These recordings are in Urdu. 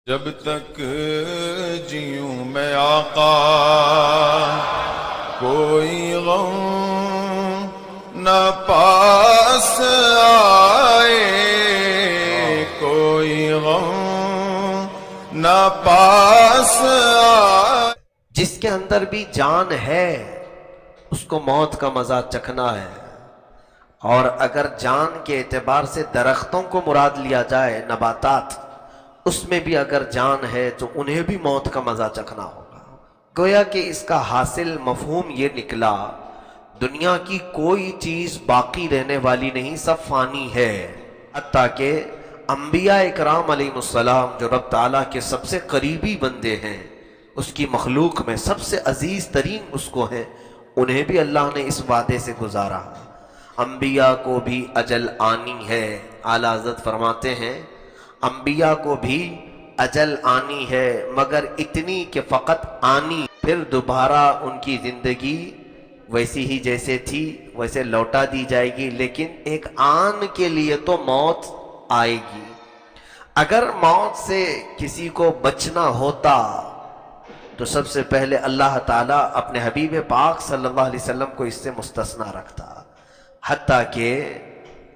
جب تک جیوں میں آقا کوئی غم نہ پاس آئے، کوئی غم نہ پاس آئے۔ جس کے اندر بھی جان ہے اس کو موت کا مزہ چکھنا ہے، اور اگر جان کے اعتبار سے درختوں کو مراد لیا جائے، نباتات، اس میں بھی اگر جان ہے تو انہیں بھی موت کا مزہ چکھنا ہوگا۔ گویا کہ اس کا حاصل مفہوم یہ نکلا، دنیا کی کوئی چیز باقی رہنے والی نہیں، سب فانی ہے۔ حتیٰ کہ انبیاء اکرام علیہ السلام جو رب تعالیٰ کے سب سے قریبی بندے ہیں، اس کی مخلوق میں سب سے عزیز ترین اس کو ہیں، انہیں بھی اللہ نے اس وعدے سے گزارا۔ انبیاء کو بھی اجل آنی ہے۔ اعلیٰ حضرت فرماتے ہیں انبیاء کو بھی اجل آنی ہے، مگر اتنی کہ فقط آنی، پھر دوبارہ ان کی زندگی ویسی ہی جیسے تھی ویسے لوٹا دی جائے گی، لیکن ایک آن کے لیے تو موت آئے گی۔ اگر موت سے کسی کو بچنا ہوتا تو سب سے پہلے اللہ تعالیٰ اپنے حبیب پاک صلی اللہ علیہ وسلم کو اس سے مستثنیٰ رکھتا، حتیٰ کہ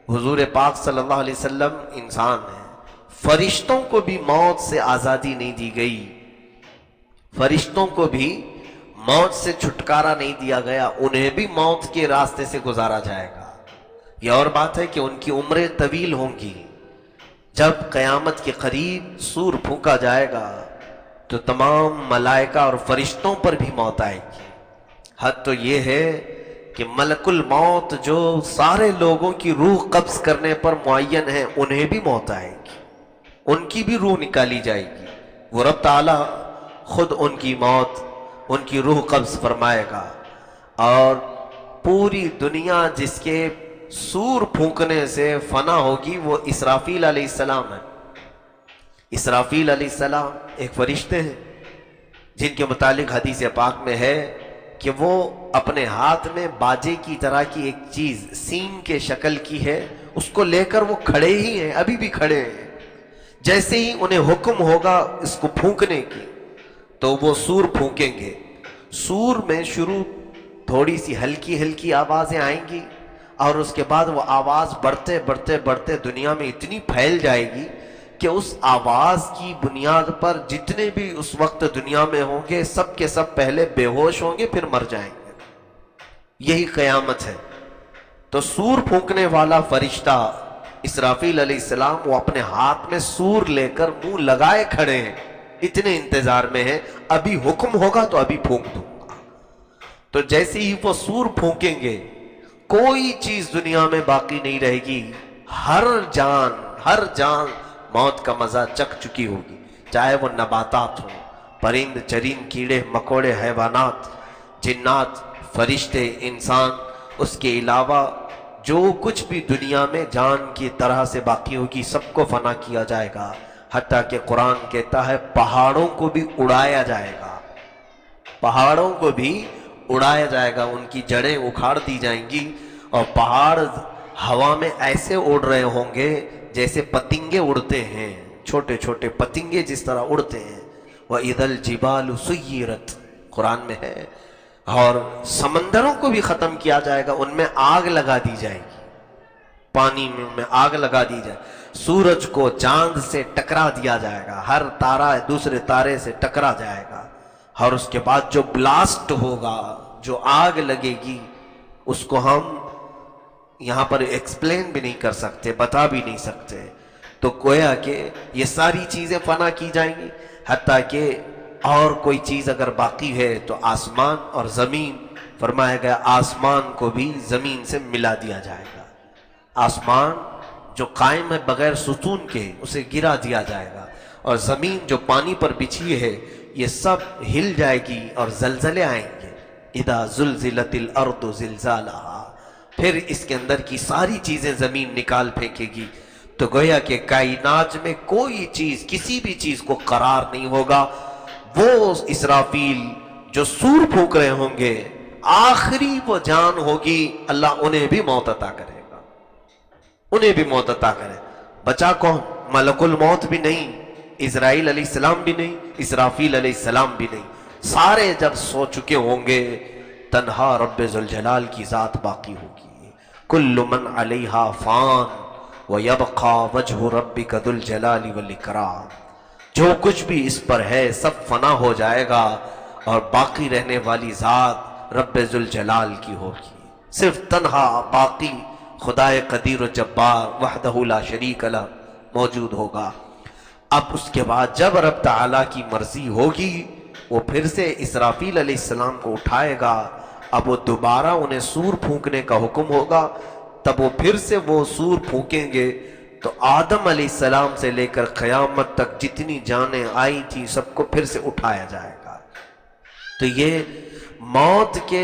حضور پاک صلی اللہ علیہ وسلم انسان ہیں، فرشتوں کو بھی موت سے آزادی نہیں دی گئی، فرشتوں کو بھی موت سے چھٹکارا نہیں دیا گیا، انہیں بھی موت کے راستے سے گزارا جائے گا۔ یہ اور بات ہے کہ ان کی عمریں طویل ہوں گی۔ جب قیامت کے قریب سور پھونکا جائے گا تو تمام ملائکہ اور فرشتوں پر بھی موت آئے گی۔ حد تو یہ ہے کہ ملک الموت جو سارے لوگوں کی روح قبض کرنے پر معین ہے، انہیں بھی موت آئے گی، ان کی بھی روح نکالی جائے گی۔ وہ رب تعالیٰ خود ان کی موت، ان کی روح قبض فرمائے گا، اور پوری دنیا جس کے سور پھونکنے سے فنا ہوگی وہ اسرافیل علیہ السلام ہے۔ اسرافیل علیہ السلام ایک فرشتے ہیں جن کے متعلق حدیث پاک میں ہے کہ وہ اپنے ہاتھ میں باجے کی طرح کی ایک چیز سینگ کے شکل کی ہے، اس کو لے کر وہ کھڑے ہی ہیں، ابھی بھی کھڑے ہیں۔ جیسے ہی انہیں حکم ہوگا اس کو پھونکنے کی تو وہ سور پھونکیں گے۔ سور میں شروع تھوڑی سی ہلکی ہلکی آوازیں آئیں گی، اور اس کے بعد وہ آواز بڑھتے بڑھتے بڑھتے دنیا میں اتنی پھیل جائے گی کہ اس آواز کی بنیاد پر جتنے بھی اس وقت دنیا میں ہوں گے سب کے سب پہلے بے ہوش ہوں گے، پھر مر جائیں گے۔ یہی قیامت ہے۔ تو سور پھونکنے والا فرشتہ اسرافیل علیہ السلام وہ اپنے ہاتھ میں سور لے کر منہ لگائے کھڑے ہیں، اتنے انتظار میں ہیں، ابھی حکم ہوگا تو ابھی پھونک دوں گا۔ تو جیسے ہی وہ سور پھونکیں گے کوئی چیز دنیا میں باقی نہیں رہے گی، ہر جان موت کا مزہ چکھ چکی ہوگی، چاہے وہ نباتات ہوں، پرند چرند کیڑے مکوڑے، حیوانات، جنات، فرشتے، انسان، اس کے علاوہ جو کچھ بھی دنیا میں جان کی طرح سے باقی ہوگی سب کو فنا کیا جائے گا۔ حتیٰ کہ قرآن کہتا ہے پہاڑوں کو بھی اڑایا جائے گا، پہاڑوں کو بھی اڑایا جائے گا، ان کی جڑیں اکھاڑ دی جائیں گی، اور پہاڑ ہوا میں ایسے اڑ رہے ہوں گے جیسے پتنگے اڑتے ہیں، چھوٹے چھوٹے پتنگے جس طرح اڑتے ہیں۔ وَإِذَا الْجِبَالُ سُيِّرَتْ قرآن میں ہے۔ اور سمندروں کو بھی ختم کیا جائے گا، ان میں آگ لگا دی جائے گی، پانی میں آگ لگا دی جائے، سورج کو چاند سے ٹکرا دیا جائے گا، ہر تارہ دوسرے تارے سے ٹکرا جائے گا، اور اس کے بعد جو بلاسٹ ہوگا، جو آگ لگے گی، اس کو ہم یہاں پر ایکسپلین بھی نہیں کر سکتے، بتا بھی نہیں سکتے۔ تو گویا کہ یہ ساری چیزیں فنا کی جائیں گی، حتیٰ کہ اور کوئی چیز اگر باقی ہے تو آسمان اور زمین، فرمایا گیا آسمان کو بھی زمین سے ملا دیا جائے گا، آسمان جو قائم ہے بغیر ستون کے اسے گرا دیا جائے گا، اور زمین جو پانی پر بچھی ہے یہ سب ہل جائے گی اور زلزلے آئیں گے۔ اذا زلزلت الارض زلزالہا، پھر اس کے اندر کی ساری چیزیں زمین نکال پھینکے گی۔ تو گویا کہ کائنات میں کوئی چیز، کسی بھی چیز کو قرار نہیں ہوگا۔ وہ اسرافیل جو سور پھونک رہے ہوں گے، آخری وہ جان ہوگی، اللہ انہیں بھی موت عطا کرے گا، انہیں بھی موت عطا کرے۔ بچا کون؟ ملک الموت بھی نہیں، اسرائیل علیہ السلام بھی نہیں، اسرافیل علیہ السلام بھی نہیں، سارے جب سو چکے ہوں گے تنہا رب ذوالجلال کی ذات باقی ہوگی۔ کل من علیہا فان ویبقا وجہ ربک ذو الجلال والاکرام، جو کچھ بھی اس پر ہے سب فنا ہو جائے گا اور باقی رہنے والی ذات رب ذوالجلال کی ہوگی۔ صرف تنہا باقی خدائے قدیر و جبار وحدہ لا شریک لہ موجود ہوگا۔ اب اس کے بعد جب رب تعالیٰ کی مرضی ہوگی وہ پھر سے اسرافیل علیہ السلام کو اٹھائے گا، اب وہ دوبارہ انہیں سور پھونکنے کا حکم ہوگا، تب وہ پھر سے وہ سور پھونکیں گے تو آدم علیہ السلام سے لے کر قیامت تک جتنی جانیں آئی تھی سب کو پھر سے اٹھایا جائے گا۔ تو یہ موت کے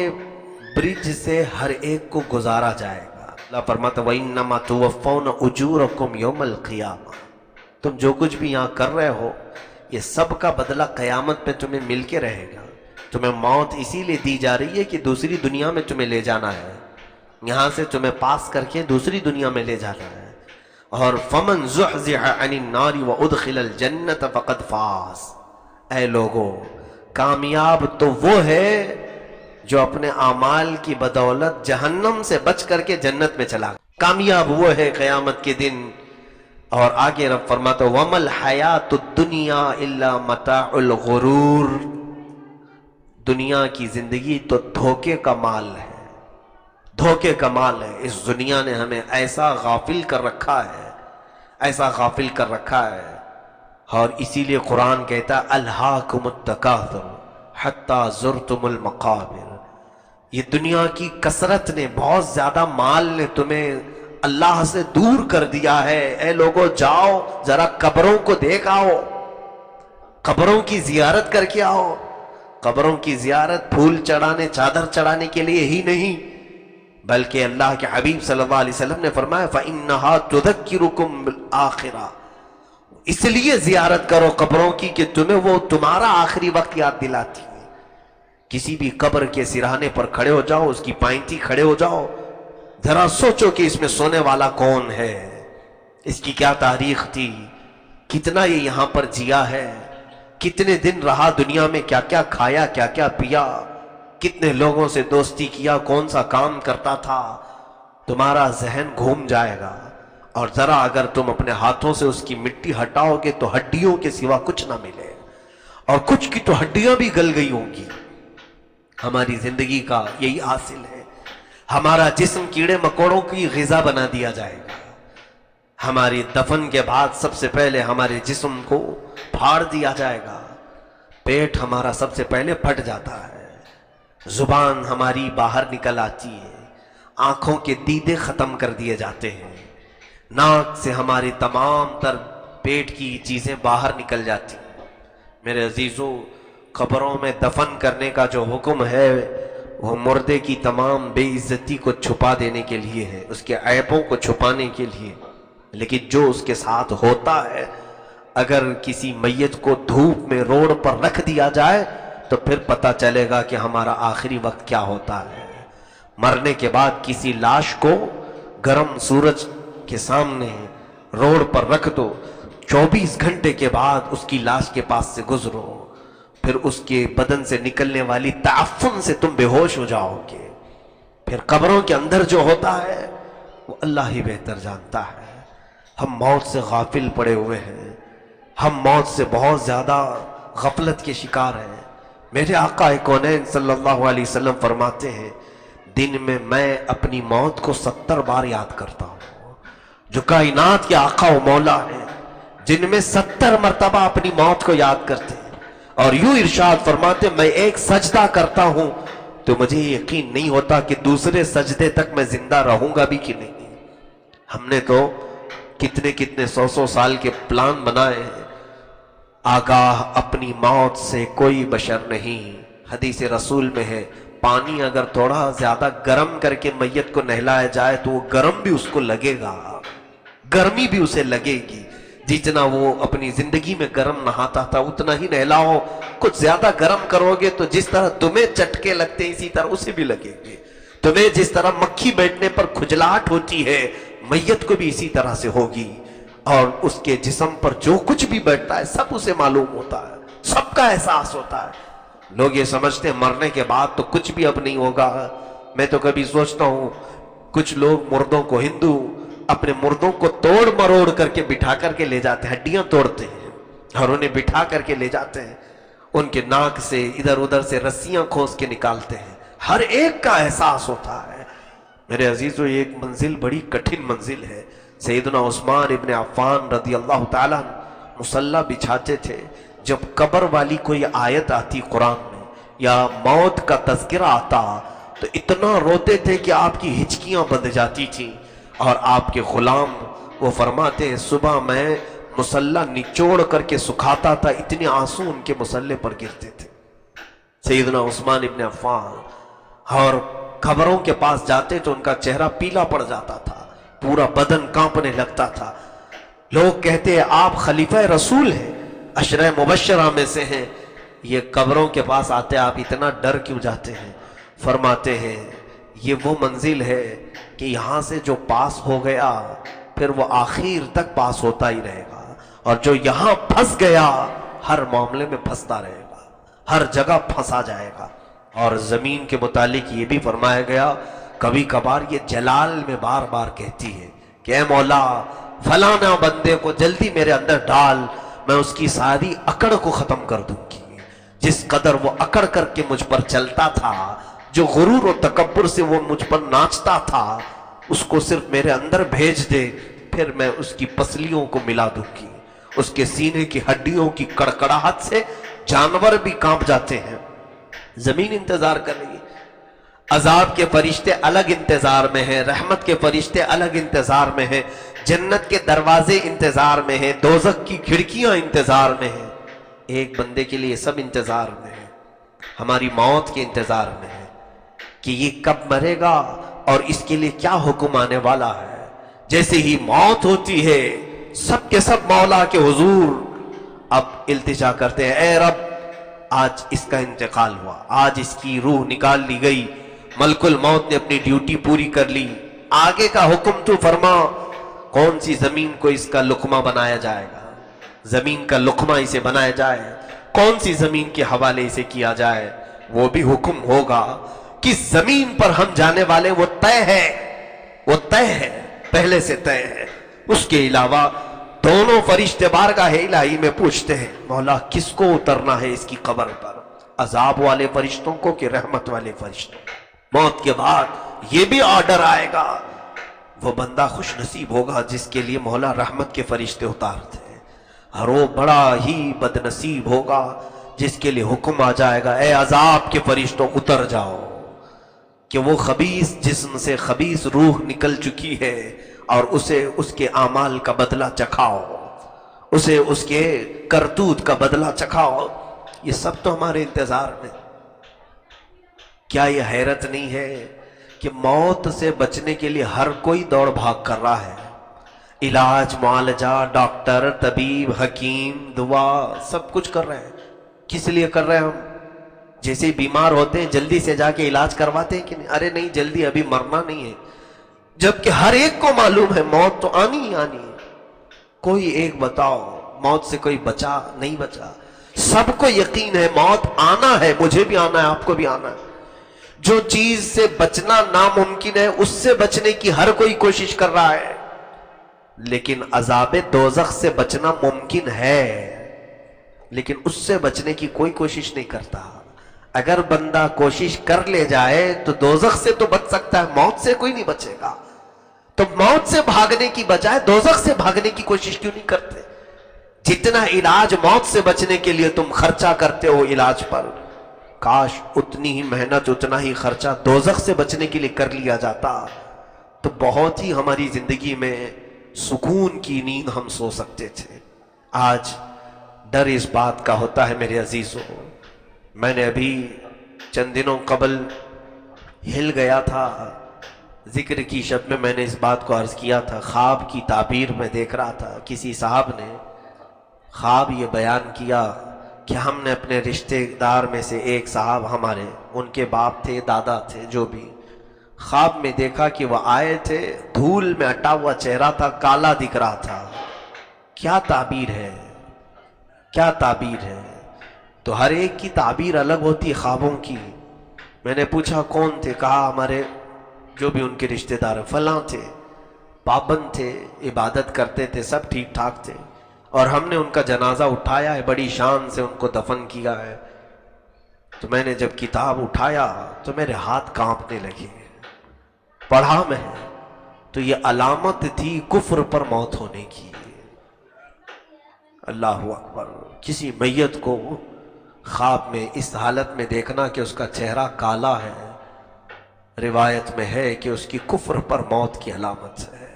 برج سے ہر ایک کو گزارا جائے گا۔ اللہ فرماتا وَإِنَّمَا تُوَفَّوْنَ أُجُورَكُمْ يَوْمَ الْقِيَامَةِ، تم جو کچھ بھی یہاں کر رہے ہو یہ سب کا بدلہ قیامت پہ تمہیں مل کے رہے گا۔ تمہیں موت اسی لیے دی جا رہی ہے کہ دوسری دنیا میں تمہیں لے جانا ہے، یہاں سے تمہیں پاس کر کے دوسری دنیا میں لے جانا ہے۔ اور فَمَنْ زُحْزِحَ عَنِ النَّارِ وَأُدْخِلَ الْجَنَّةَ فَقَدْ فَازَ، اے لوگو کامیاب تو وہ ہے جو اپنے اعمال کی بدولت جہنم سے بچ کر کے جنت میں چلا گیا، کامیاب وہ ہے قیامت کے دن۔ اور آگے رب فرماتا وَمَا الْحَيَاةُ الدُّنْيَا إِلَّا مَتَاعُ الْغُرُورِ، دنیا کی زندگی تو دھوکے کا مال ہے، دھوکے کا مال ہے۔ اس دنیا نے ہمیں ایسا غافل کر رکھا ہے، ایسا غافل کر رکھا ہے، اور اسی لیے قرآن کہتا ہے الہاکم التکاثر حتی زرتم المقابر، یہ دنیا کی کثرت نے، بہت زیادہ مال نے تمہیں اللہ سے دور کر دیا ہے۔ اے لوگو جاؤ ذرا قبروں کو دیکھ آؤ، قبروں کی زیارت کر کے آؤ۔ قبروں کی زیارت پھول چڑھانے چادر چڑھانے کے لیے ہی نہیں بلکہ اللہ کے حبیب صلی اللہ علیہ وسلم نے فرمایا فَإِنَّهَا تُذَكِّرُكُمْ بِالْآخِرَةِ، اس لیے زیارت کرو قبروں کی کہ تمہیں وہ تمہارا آخری وقت یاد دلاتی ہے۔ کسی بھی قبر کے سرانے پر کھڑے ہو جاؤ، اس کی پائنتی کھڑے ہو جاؤ، ذرا سوچو کہ اس میں سونے والا کون ہے، اس کی کیا تاریخ تھی، کتنا یہ یہاں پر جیا ہے، کتنے دن رہا دنیا میں، کیا کیا کھایا، کیا کیا پیا، کتنے لوگوں سے دوستی کیا، کون سا کام کرتا تھا۔ تمہارا ذہن گھوم جائے گا، اور ذرا اگر تم اپنے ہاتھوں سے اس کی مٹی ہٹاؤ گے تو ہڈیوں کے سوا کچھ نہ ملے، اور کچھ کی تو ہڈیاں بھی گل گئی ہوں گی۔ ہماری زندگی کا یہی حاصل ہے، ہمارا جسم کیڑے مکوڑوں کی غذا بنا دیا جائے گا۔ ہماری دفن کے بعد سب سے پہلے ہمارے جسم کو پھاڑ دیا جائے گا، پیٹ ہمارا سب سے پہلے پھٹ جاتا ہے، زبان ہماری باہر نکل آتی ہے، آنکھوں کے دیدے ختم کر دیے جاتے ہیں، ناک سے ہماری تمام تر پیٹ کی چیزیں باہر نکل جاتی ہیں۔ میرے عزیزوں، قبروں میں دفن کرنے کا جو حکم ہے وہ مردے کی تمام بے عزتی کو چھپا دینے کے لیے ہے، اس کے عیبوں کو چھپانے کے لیے، لیکن جو اس کے ساتھ ہوتا ہے، اگر کسی میت کو دھوپ میں روڈ پر رکھ دیا جائے تو پھر پتہ چلے گا کہ ہمارا آخری وقت کیا ہوتا ہے۔ مرنے کے بعد کسی لاش کو گرم سورج کے سامنے روڈ پر رکھ دو، 24 گھنٹے کے بعد اس کی لاش کے پاس سے گزرو، پھر اس کے بدن سے نکلنے والی تعفن سے تم بے ہوش ہو جاؤ گے۔ پھر قبروں کے اندر جو ہوتا ہے وہ اللہ ہی بہتر جانتا ہے۔ ہم موت سے غافل پڑے ہوئے ہیں، ہم موت سے بہت زیادہ غفلت کے شکار ہیں۔ میرے آقا کونین صلی اللہ علیہ وسلم فرماتے ہیں دن میں میں اپنی موت کو 70 بار یاد کرتا ہوں۔ جو کائنات کے آقا و مولا ہیں، جن میں 70 مرتبہ اپنی موت کو یاد کرتے ہیں، اور یوں ارشاد فرماتے میں ایک سجدہ کرتا ہوں تو مجھے یقین نہیں ہوتا کہ دوسرے سجدے تک میں زندہ رہوں گا بھی کہ نہیں۔ ہم نے تو کتنے 100 سال کے پلان بنائے ہیں۔ آگاہ اپنی موت سے کوئی بشر نہیں۔ حدیث رسول میں ہے پانی اگر تھوڑا زیادہ گرم کر کے میت کو نہلایا جائے تو وہ گرم بھی اس کو لگے گا، گرمی بھی اسے لگے گی۔ جتنا وہ اپنی زندگی میں گرم نہاتا تھا اتنا ہی نہلاؤ، کچھ زیادہ گرم کرو گے تو جس طرح تمہیں چٹکے لگتے ہیں اسی طرح اسے بھی لگے گے۔ تمہیں جس طرح مکھی بیٹھنے پر کھجلاہٹ ہوتی ہے میت کو بھی اسی طرح سے ہوگی۔ اور اس کے جسم پر جو کچھ بھی بیٹھتا ہے سب اسے معلوم ہوتا ہے، سب کا احساس ہوتا ہے۔ لوگ یہ سمجھتے ہیں مرنے کے بعد تو کچھ بھی اب نہیں ہوگا۔ میں تو کبھی سوچتا ہوں کچھ لوگ مردوں کو، ہندو اپنے مردوں کو توڑ مروڑ کر کے بٹھا کر کے لے جاتے ہیں، ہڈیاں توڑتے ہیں اور انہیں بٹھا کر کے لے جاتے ہیں، ان کے ناک سے ادھر ادھر سے رسیاں کھوس کے نکالتے ہیں۔ ہر ایک کا احساس ہوتا ہے۔ میرے عزیزو، یہ ایک منزل بڑی کٹھن منزل ہے۔ سیدنا عثمان ابن عفان رضی اللہ تعالیٰ مصلی بچھاتے تھے، جب قبر والی کوئی آیت آتی قرآن میں یا موت کا تذکرہ آتا تو اتنا روتے تھے کہ آپ کی ہچکیاں بندھ جاتی تھیں، اور آپ کے غلام وہ فرماتے ہیں صبح میں مصلی نچوڑ کر کے سکھاتا تھا، اتنے آنسو ان کے مصلی پر گرتے تھے۔ سیدنا عثمان ابن عفان اور قبروں کے پاس جاتے تو ان کا چہرہ پیلا پڑ جاتا تھا، پورا بدن کانپنے لگتا تھا۔ لوگ کہتے ہیں آپ خلیفہ رسول ہیں، عشرہ مبشرہ میں سے ہیں، یہ قبروں کے پاس آتے آپ اتنا ڈر کیوں جاتے ہیں؟ فرماتے ہیں یہ وہ منزل ہے کہ یہاں سے جو پاس ہو گیا پھر وہ آخر تک پاس ہوتا ہی رہے گا، اور جو یہاں پھنس گیا ہر معاملے میں پھنستا رہے گا، ہر جگہ پھنسا جائے گا۔ اور زمین کے متعلق یہ بھی فرمایا گیا، کبھی کبھار یہ جلال میں بار بار کہتی ہے کہ اے مولا فلانا بندے کو جلدی میرے اندر ڈال، میں اس کی ساری اکڑ کو ختم کر دوں گی۔ جس قدر وہ اکڑ کر کے مجھ پر چلتا تھا، جو غرور و تکبر سے وہ مجھ پر ناچتا تھا، اس کو صرف میرے اندر بھیج دے، پھر میں اس کی پسلیوں کو ملا دوں گی۔ اس کے سینے کی ہڈیوں کی کڑکڑاہٹ سے جانور بھی کانپ جاتے ہیں۔ زمین انتظار کر رہی ہے، عذاب کے فرشتے الگ انتظار میں ہیں، رحمت کے فرشتے الگ انتظار میں ہیں، جنت کے دروازے انتظار میں ہیں، دوزخ کی کھڑکیاں انتظار میں ہیں۔ ایک بندے کے لیے سب انتظار میں ہے، ہماری موت کے انتظار میں ہے کہ یہ کب مرے گا اور اس کے لیے کیا حکم آنے والا ہے۔ جیسے ہی موت ہوتی ہے سب کے سب مولا کے حضور اب التجا کرتے ہیں، اے رب آج اس کا انتقال ہوا، آج اس کی روح نکال لی گئی، ملک الموت نے اپنی ڈیوٹی پوری کر لی، آگے کا حکم تو فرما، کون سی زمین کو اس کا لقمہ بنایا جائے گا، زمین کا لقمہ اسے بنایا جائے، کون سی زمین کے حوالے اسے کیا جائے، وہ بھی حکم ہوگا۔ کس زمین پر ہم جانے والے وہ طے ہے، وہ طے ہے، پہلے سے طے ہے۔ اس کے علاوہ دونوں فرشتے بارگاہ الہی میں پوچھتے ہیں مولا کس کو اترنا ہے اس کی قبر پر، عذاب والے فرشتوں کو کہ رحمت والے فرشتوں کو۔ موت کے بعد یہ بھی آرڈر آئے گا، وہ بندہ خوش نصیب ہوگا جس کے لیے مولا رحمت کے فرشتے اتارتے ہیں، اور وہ بڑا ہی بد نصیب ہوگا جس کے لیے حکم آ جائے گا اے عذاب کے فرشتوں اتر جاؤ، کہ وہ خبیث جسم سے خبیث روح نکل چکی ہے اور اسے اس کے اعمال کا بدلہ چکھاؤ، اسے اس کے کرتوت کا بدلہ چکھاؤ۔ یہ سب تو ہمارے انتظار میں۔ کیا یہ حیرت نہیں ہے کہ موت سے بچنے کے لیے ہر کوئی دوڑ بھاگ کر رہا ہے، علاج، معالجہ، ڈاکٹر، طبیب، حکیم، دعا سب کچھ کر رہے ہیں۔ کس لیے کر رہے ہیں ہم؟ جیسے بیمار ہوتے ہیں جلدی سے جا کے علاج کرواتے ہیں کہ نہیں، ارے نہیں جلدی ابھی مرنا نہیں ہے، جبکہ ہر ایک کو معلوم ہے موت تو آنی ہی آنی ہے۔ کوئی ایک بتاؤ موت سے کوئی بچا نہیں بچا، سب کو یقین ہے موت آنا ہے، مجھے بھی آنا ہے، آپ کو بھی آنا ہے۔ جو چیز سے بچنا ناممکن ہے اس سے بچنے کی ہر کوئی کوشش کر رہا ہے، لیکن عذاب دوزخ سے بچنا ممکن ہے، لیکن اس سے بچنے کی کوئی کوشش نہیں کرتا۔ اگر بندہ کوشش کر لے جائے تو دوزخ سے تو بچ سکتا ہے، موت سے کوئی نہیں بچے گا۔ تو موت سے بھاگنے کی بجائے دوزخ سے بھاگنے کی کوشش کیوں نہیں کرتے؟ جتنا علاج موت سے بچنے کے لیے تم خرچہ کرتے ہو علاج پر، کاش اتنی ہی محنت، اتنا ہی خرچہ دوزخ سے بچنے کے لیے کر لیا جاتا تو بہت ہی ہماری زندگی میں سکون کی نیند ہم سو سکتے تھے۔ آج ڈر اس بات کا ہوتا ہے میرے عزیزوں، میں نے ابھی چند دنوں قبل ہل گیا تھا، ذکر کی شب میں نے اس بات کو عرض کیا تھا، خواب کی تعبیر میں دیکھ رہا تھا، کسی صاحب نے خواب یہ بیان کیا کہ ہم نے اپنے رشتہ دار میں سے ایک صاحب ہمارے، ان کے باپ تھے، دادا تھے، جو بھی، خواب میں دیکھا کہ وہ آئے تھے، دھول میں اٹا ہوا چہرہ تھا، کالا دکھ رہا تھا، کیا تعبیر ہے، کیا تعبیر ہے؟ تو ہر ایک کی تعبیر الگ ہوتی ہے خوابوں کی۔ میں نے پوچھا کون تھے؟ کہا ہمارے جو بھی ان کے رشتہ دار فلاں تھے، پابند تھے، عبادت کرتے تھے، سب ٹھیک ٹھاک تھے، اور ہم نے ان کا جنازہ اٹھایا ہے، بڑی شان سے ان کو دفن کیا ہے۔ تو میں نے جب کتاب اٹھایا تو میرے ہاتھ کانپنے لگے، پڑھا میں تو یہ علامت تھی کفر پر موت ہونے کی۔ اللہ اکبر! کسی میت کو خواب میں اس حالت میں دیکھنا کہ اس کا چہرہ کالا ہے، روایت میں ہے کہ اس کی کفر پر موت کی علامت ہے۔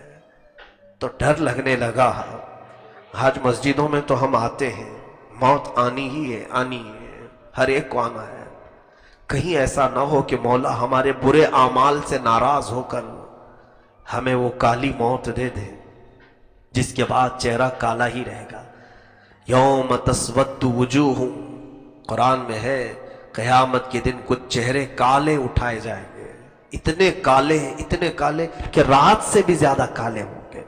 تو ڈر لگنے لگا۔ حج مسجدوں میں تو ہم آتے ہیں، موت آنی ہی ہے، آنی ہے، ہر ایک کو آنا ہے۔ کہیں ایسا نہ ہو کہ مولا ہمارے برے اعمال سے ناراض ہو کر ہمیں وہ کالی موت دے دے جس کے بعد چہرہ کالا ہی رہے گا۔ یوم تسود وجوہ، قرآن میں ہے قیامت کے دن کچھ چہرے کالے اٹھائے جائیں گے، اتنے کالے کہ رات سے بھی زیادہ کالے ہوں گے۔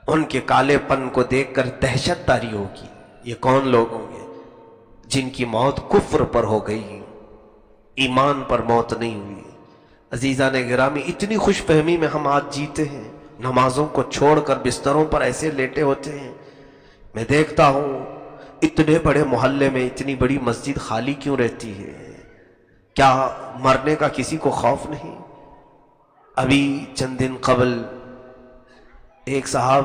ان کے کالے پن کو دیکھ کر دہشت داری ہوگی۔ یہ کون لوگ ہوں گے؟ جن کی موت کفر پر ہو گئی، ایمان پر موت نہیں ہوئی۔ عزیزان گرامی، اتنی خوش فہمی میں ہم آج جیتے ہیں، نمازوں کو چھوڑ کر بستروں پر ایسے لیٹے ہوتے ہیں۔ میں دیکھتا ہوں اتنے بڑے محلے میں اتنی بڑی مسجد خالی کیوں رہتی ہے؟ کیا مرنے کا کسی کو خوف نہیں؟ ابھی چند دن قبل ایک صاحب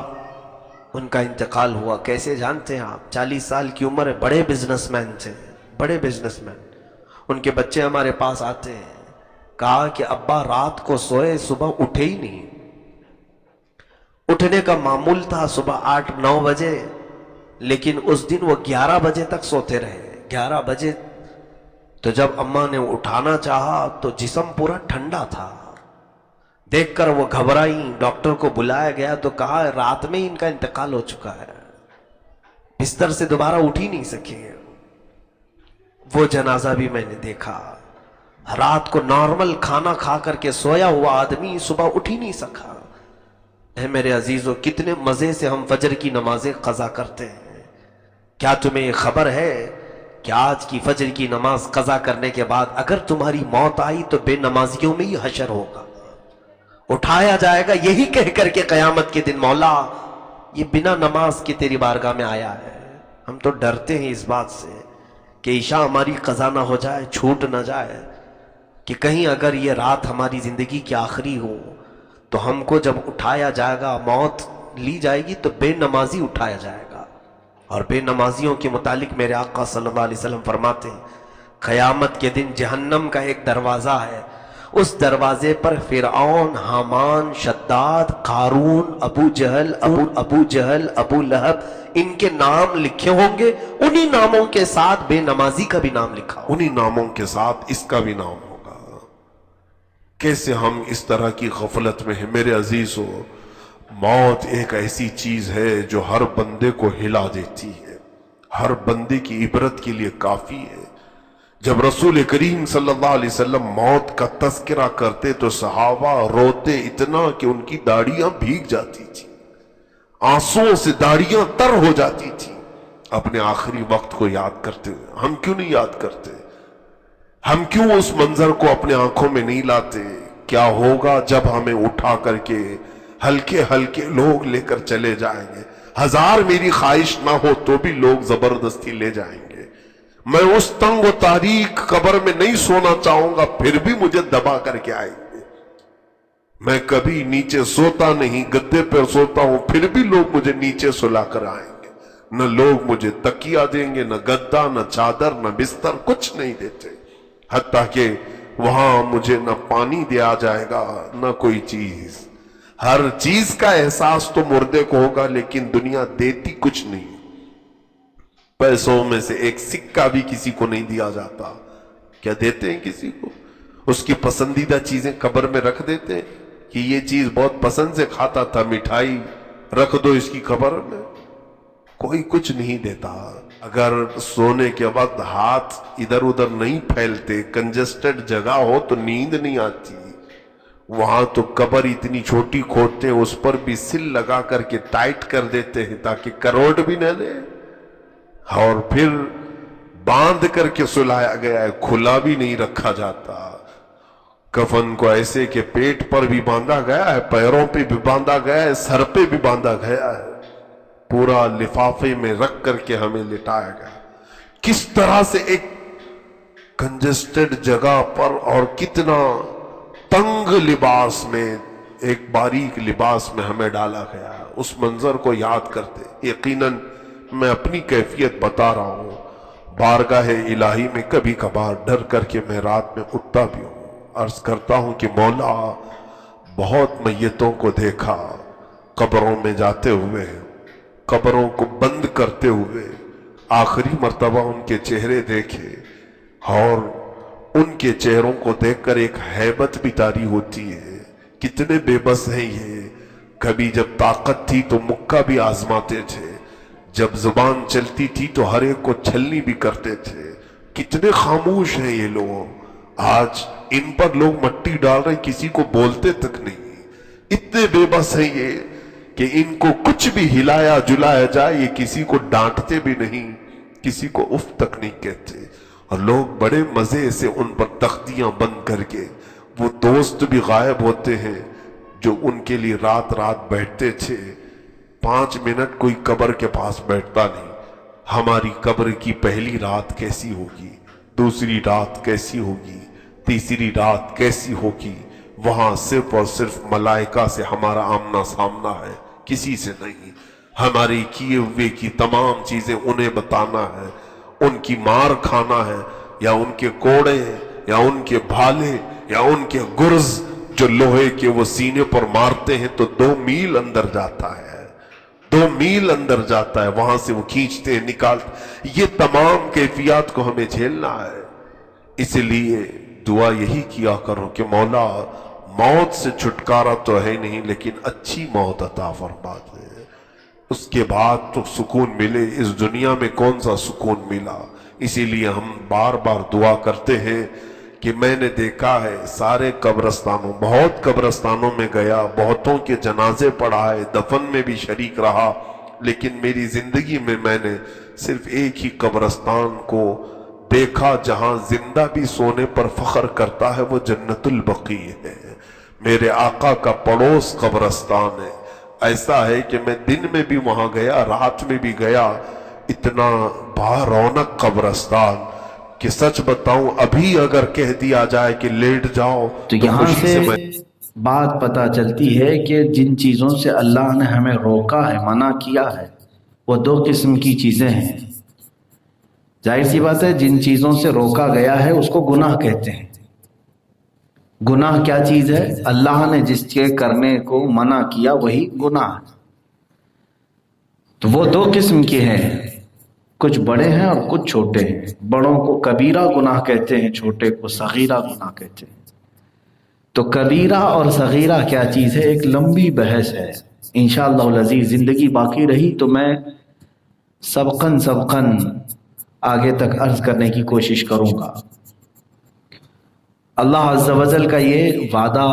ان کا انتقال ہوا۔ کیسے جانتے ہیں آپ؟ 40 سال کی عمر ہے، بڑے بزنس مین تھے، بڑے بزنس مین۔ ان کے بچے ہمارے پاس آتے ہیں، کہا کہ ابا رات کو سوئے، صبح اٹھے ہی نہیں۔ اٹھنے کا معمول تھا صبح 8-9 بجے، لیکن اس دن وہ 11 بجے تک سوتے رہے۔ 11 بجے تو جب اماں نے اٹھانا چاہا تو جسم پورا ٹھنڈا تھا۔ دیکھ کر وہ گھبرائیں، ڈاکٹر کو بلایا گیا تو کہا رات میں ان کا انتقال ہو چکا ہے، بستر سے دوبارہ اٹھ ہی نہیں سکے۔ وہ جنازہ بھی میں نے دیکھا، رات کو نارمل کھانا کھا کر کے سویا ہوا آدمی صبح اٹھ ہی نہیں سکا۔ اے میرے عزیزو، کتنے مزے سے ہم فجر کی نمازیں قضا کرتے ہیں۔ کیا تمہیں یہ خبر ہے کہ آج کی فجر کی نماز قضا کرنے کے بعد اگر تمہاری موت آئی تو بے نمازیوں میں ہی حشر ہوگا، اٹھایا جائے گا یہی کہہ کر کے قیامت کے دن، مولا یہ بنا نماز کے تیری بارگاہ میں آیا ہے۔ ہم تو ڈرتے ہیں اس بات سے کہ عشاء ہماری قضا نہ ہو جائے، چھوٹ نہ جائے، کہ کہیں اگر یہ رات ہماری زندگی کی آخری ہو تو ہم کو جب اٹھایا جائے گا، موت لی جائے گی تو بے نمازی اٹھایا جائے گا۔ اور بے نمازیوں کے متعلق میرے آقا صلی اللہ علیہ وسلم فرماتے ہیں قیامت کے دن جہنم کا ایک دروازہ ہے، اس دروازے پر فرعون، حامان، شداد، قارون، ابو جہل، ابو لہب، ان کے نام لکھے ہوں گے، انہی ناموں کے ساتھ بے نمازی کا بھی نام لکھا ہوگا، انہی ناموں کے ساتھ اس کا بھی نام ہوگا۔ کیسے ہم اس طرح کی غفلت میں ہیں میرے عزیزو؟ موت ایک ایسی چیز ہے جو ہر بندے کو ہلا دیتی ہے، ہر بندے کی عبرت کے لیے کافی ہے۔ جب رسول کریم صلی اللہ علیہ وسلم موت کا تذکرہ کرتے تو صحابہ روتے اتنا کہ ان کی داڑیاں بھیگ جاتی تھی، آنسوؤں سے داڑیاں تر ہو جاتی تھی اپنے آخری وقت کو یاد کرتے ہوئے۔ ہم کیوں نہیں یاد کرتے؟ ہم کیوں اس منظر کو اپنے آنکھوں میں نہیں لاتے؟ کیا ہوگا جب ہمیں اٹھا کر کے ہلکے ہلکے لوگ لے کر چلے جائیں گے؟ ہزار میری خواہش نہ ہو تو بھی لوگ زبردستی لے جائیں گے۔ میں اس تنگ و تاریک قبر میں نہیں سونا چاہوں گا، پھر بھی مجھے دبا کر کے آئیں گے۔ میں کبھی نیچے سوتا نہیں، گدے پر سوتا ہوں، پھر بھی لوگ مجھے نیچے سلا کر آئیں گے۔ نہ لوگ مجھے تکیہ دیں گے، نہ گدا، نہ چادر، نہ بستر، کچھ نہیں دیتے۔ حتیٰ کہ وہاں مجھے نہ پانی دیا جائے گا نہ کوئی چیز۔ ہر چیز کا احساس تو مردے کو ہوگا، لیکن دنیا دیتی کچھ نہیں۔ پیسوں میں سے ایک سکہ بھی کسی کو نہیں دیا جاتا۔ کیا دیتے ہیں کسی کو؟ اس کی پسندیدہ چیزیں قبر میں رکھ دیتے ہیں کہ یہ چیز بہت پسند سے کھاتا تھا، مٹھائی رکھ دو اس کی قبر میں۔ کوئی کچھ نہیں دیتا۔ اگر سونے کے وقت ہاتھ ادھر ادھر نہیں پھیلتے، کنجسٹڈ جگہ ہو تو نیند نہیں آتی، وہاں تو قبر اتنی چھوٹی کھودتے ہیں اس پر بھی سل لگا کر کے ٹائٹ کر دیتے ہیں تاکہ کروٹ بھی نہ لے، اور پھر باندھ کر کے سلایا گیا ہے، کھلا بھی نہیں رکھا جاتا۔ کفن کو ایسے کہ پیٹ پر بھی باندھا گیا ہے، پیروں پہ بھی باندھا گیا ہے، سر پہ بھی باندھا گیا ہے، پورا لفافے میں رکھ کر کے ہمیں لٹایا گیا۔ کس طرح سے ایک کنجسٹڈ جگہ پر اور کتنا تنگ لباس میں، ایک باریک لباس میں ہمیں ڈالا گیا، اس منظر کو یاد کرتے یقیناً میں اپنی کیفیت بتا رہا ہوں، بارگاہ الہی میں کبھی کبھار ڈر کر کے میں رات میں اٹھتا بھی ہوں، عرض کرتا ہوں کہ مولا بہت میتوں کو دیکھا قبروں میں جاتے ہوئے، قبروں کو بند کرتے ہوئے، آخری مرتبہ ان کے چہرے دیکھے اور ان کے چہروں کو دیکھ کر ایک ہیبت بھی طاری ہوتی ہے۔ کتنے بے بس ہیں یہ، کبھی جب طاقت تھی تو مکہ بھی آزماتے تھے، جب زبان چلتی تھی تو ہر ایک کو چھلنی بھی کرتے تھے۔ کتنے خاموش ہیں یہ لوگ، آج ان پر لوگ مٹی ڈال رہے، کسی کو بولتے تک نہیں۔ اتنے بے بس ہیں یہ کہ ان کو کچھ بھی ہلایا جلایا جائے یہ کسی کو ڈانٹتے بھی نہیں، کسی کو اف تک نہیں کہتے، اور لوگ بڑے مزے سے ان پر تختیاں بند کر کے، وہ دوست بھی غائب ہوتے ہیں جو ان کے لیے رات رات بیٹھتے تھے۔ 5 منٹ کوئی قبر کے پاس بیٹھتا نہیں۔ ہماری قبر کی پہلی رات کیسی ہوگی، دوسری رات کیسی ہوگی، تیسری رات کیسی ہوگی، وہاں صرف اور صرف ملائکہ سے ہمارا آمنا سامنا ہے، کسی سے نہیں۔ ہمارے کیے ہوئے کی تمام چیزیں انہیں بتانا ہے، ان کی مار کھانا ہے، یا ان کے کوڑے یا ان کے بھالے یا ان کے گرز جو لوہے کے وہ سینے پر مارتے ہیں تو 2 میل اندر جاتا ہے، 2 میل اندر جاتا ہے، وہاں سے وہ کھینچتے ہیں نکالتے۔ یہ تمام کیفیات کو ہمیں جھیلنا ہے، اس لیے دعا یہی کیا کرو کہ مولا موت سے چھٹکارا تو ہے نہیں لیکن اچھی موت عطا فرما دے، اس کے بعد تو سکون ملے۔ اس دنیا میں کون سا سکون ملا؟ اسی لیے ہم بار بار دعا کرتے ہیں کہ میں نے دیکھا ہے سارے قبرستانوں، بہت قبرستانوں میں گیا، بہتوں کے جنازے پڑھائے، دفن میں بھی شریک رہا، لیکن میری زندگی میں میں نے صرف ایک ہی قبرستان کو دیکھا جہاں زندہ بھی سونے پر فخر کرتا ہے، وہ جنت البقیع ہے، میرے آقا کا پڑوس قبرستان ہے۔ ایسا ہے کہ میں دن میں بھی وہاں گیا، رات میں بھی گیا، اتنا رونق قبرستان کہ سچ بتاؤں ابھی اگر کہہ دیا جائے کہ لیٹ جاؤ تو یہاں سے بات پتہ چلتی ہے کہ جن چیزوں سے اللہ نے ہمیں روکا ہے، منع کیا ہے، وہ 2 قسم کی چیزیں ہیں۔ ظاہر سی بات ہے جن چیزوں سے روکا گیا ہے اس کو گناہ کہتے ہیں۔ گناہ کیا چیز ہے؟ اللہ نے جس کے کرنے کو منع کیا وہی گناہ۔ تو وہ 2 قسم کے ہیں، کچھ بڑے ہیں اور کچھ چھوٹے ہیں۔ بڑوں کو کبیرہ گناہ کہتے ہیں، چھوٹے کو صغیرہ گناہ کہتے ہیں۔ تو کبیرہ اور صغیرہ کیا چیز ہے؟ ایک لمبی بحث ہے، انشاءاللہ العزیز زندگی باقی رہی تو میں سبقاً آگے تک عرض کرنے کی کوشش کروں گا۔ اللہ عز و جل کا یہ وعدہ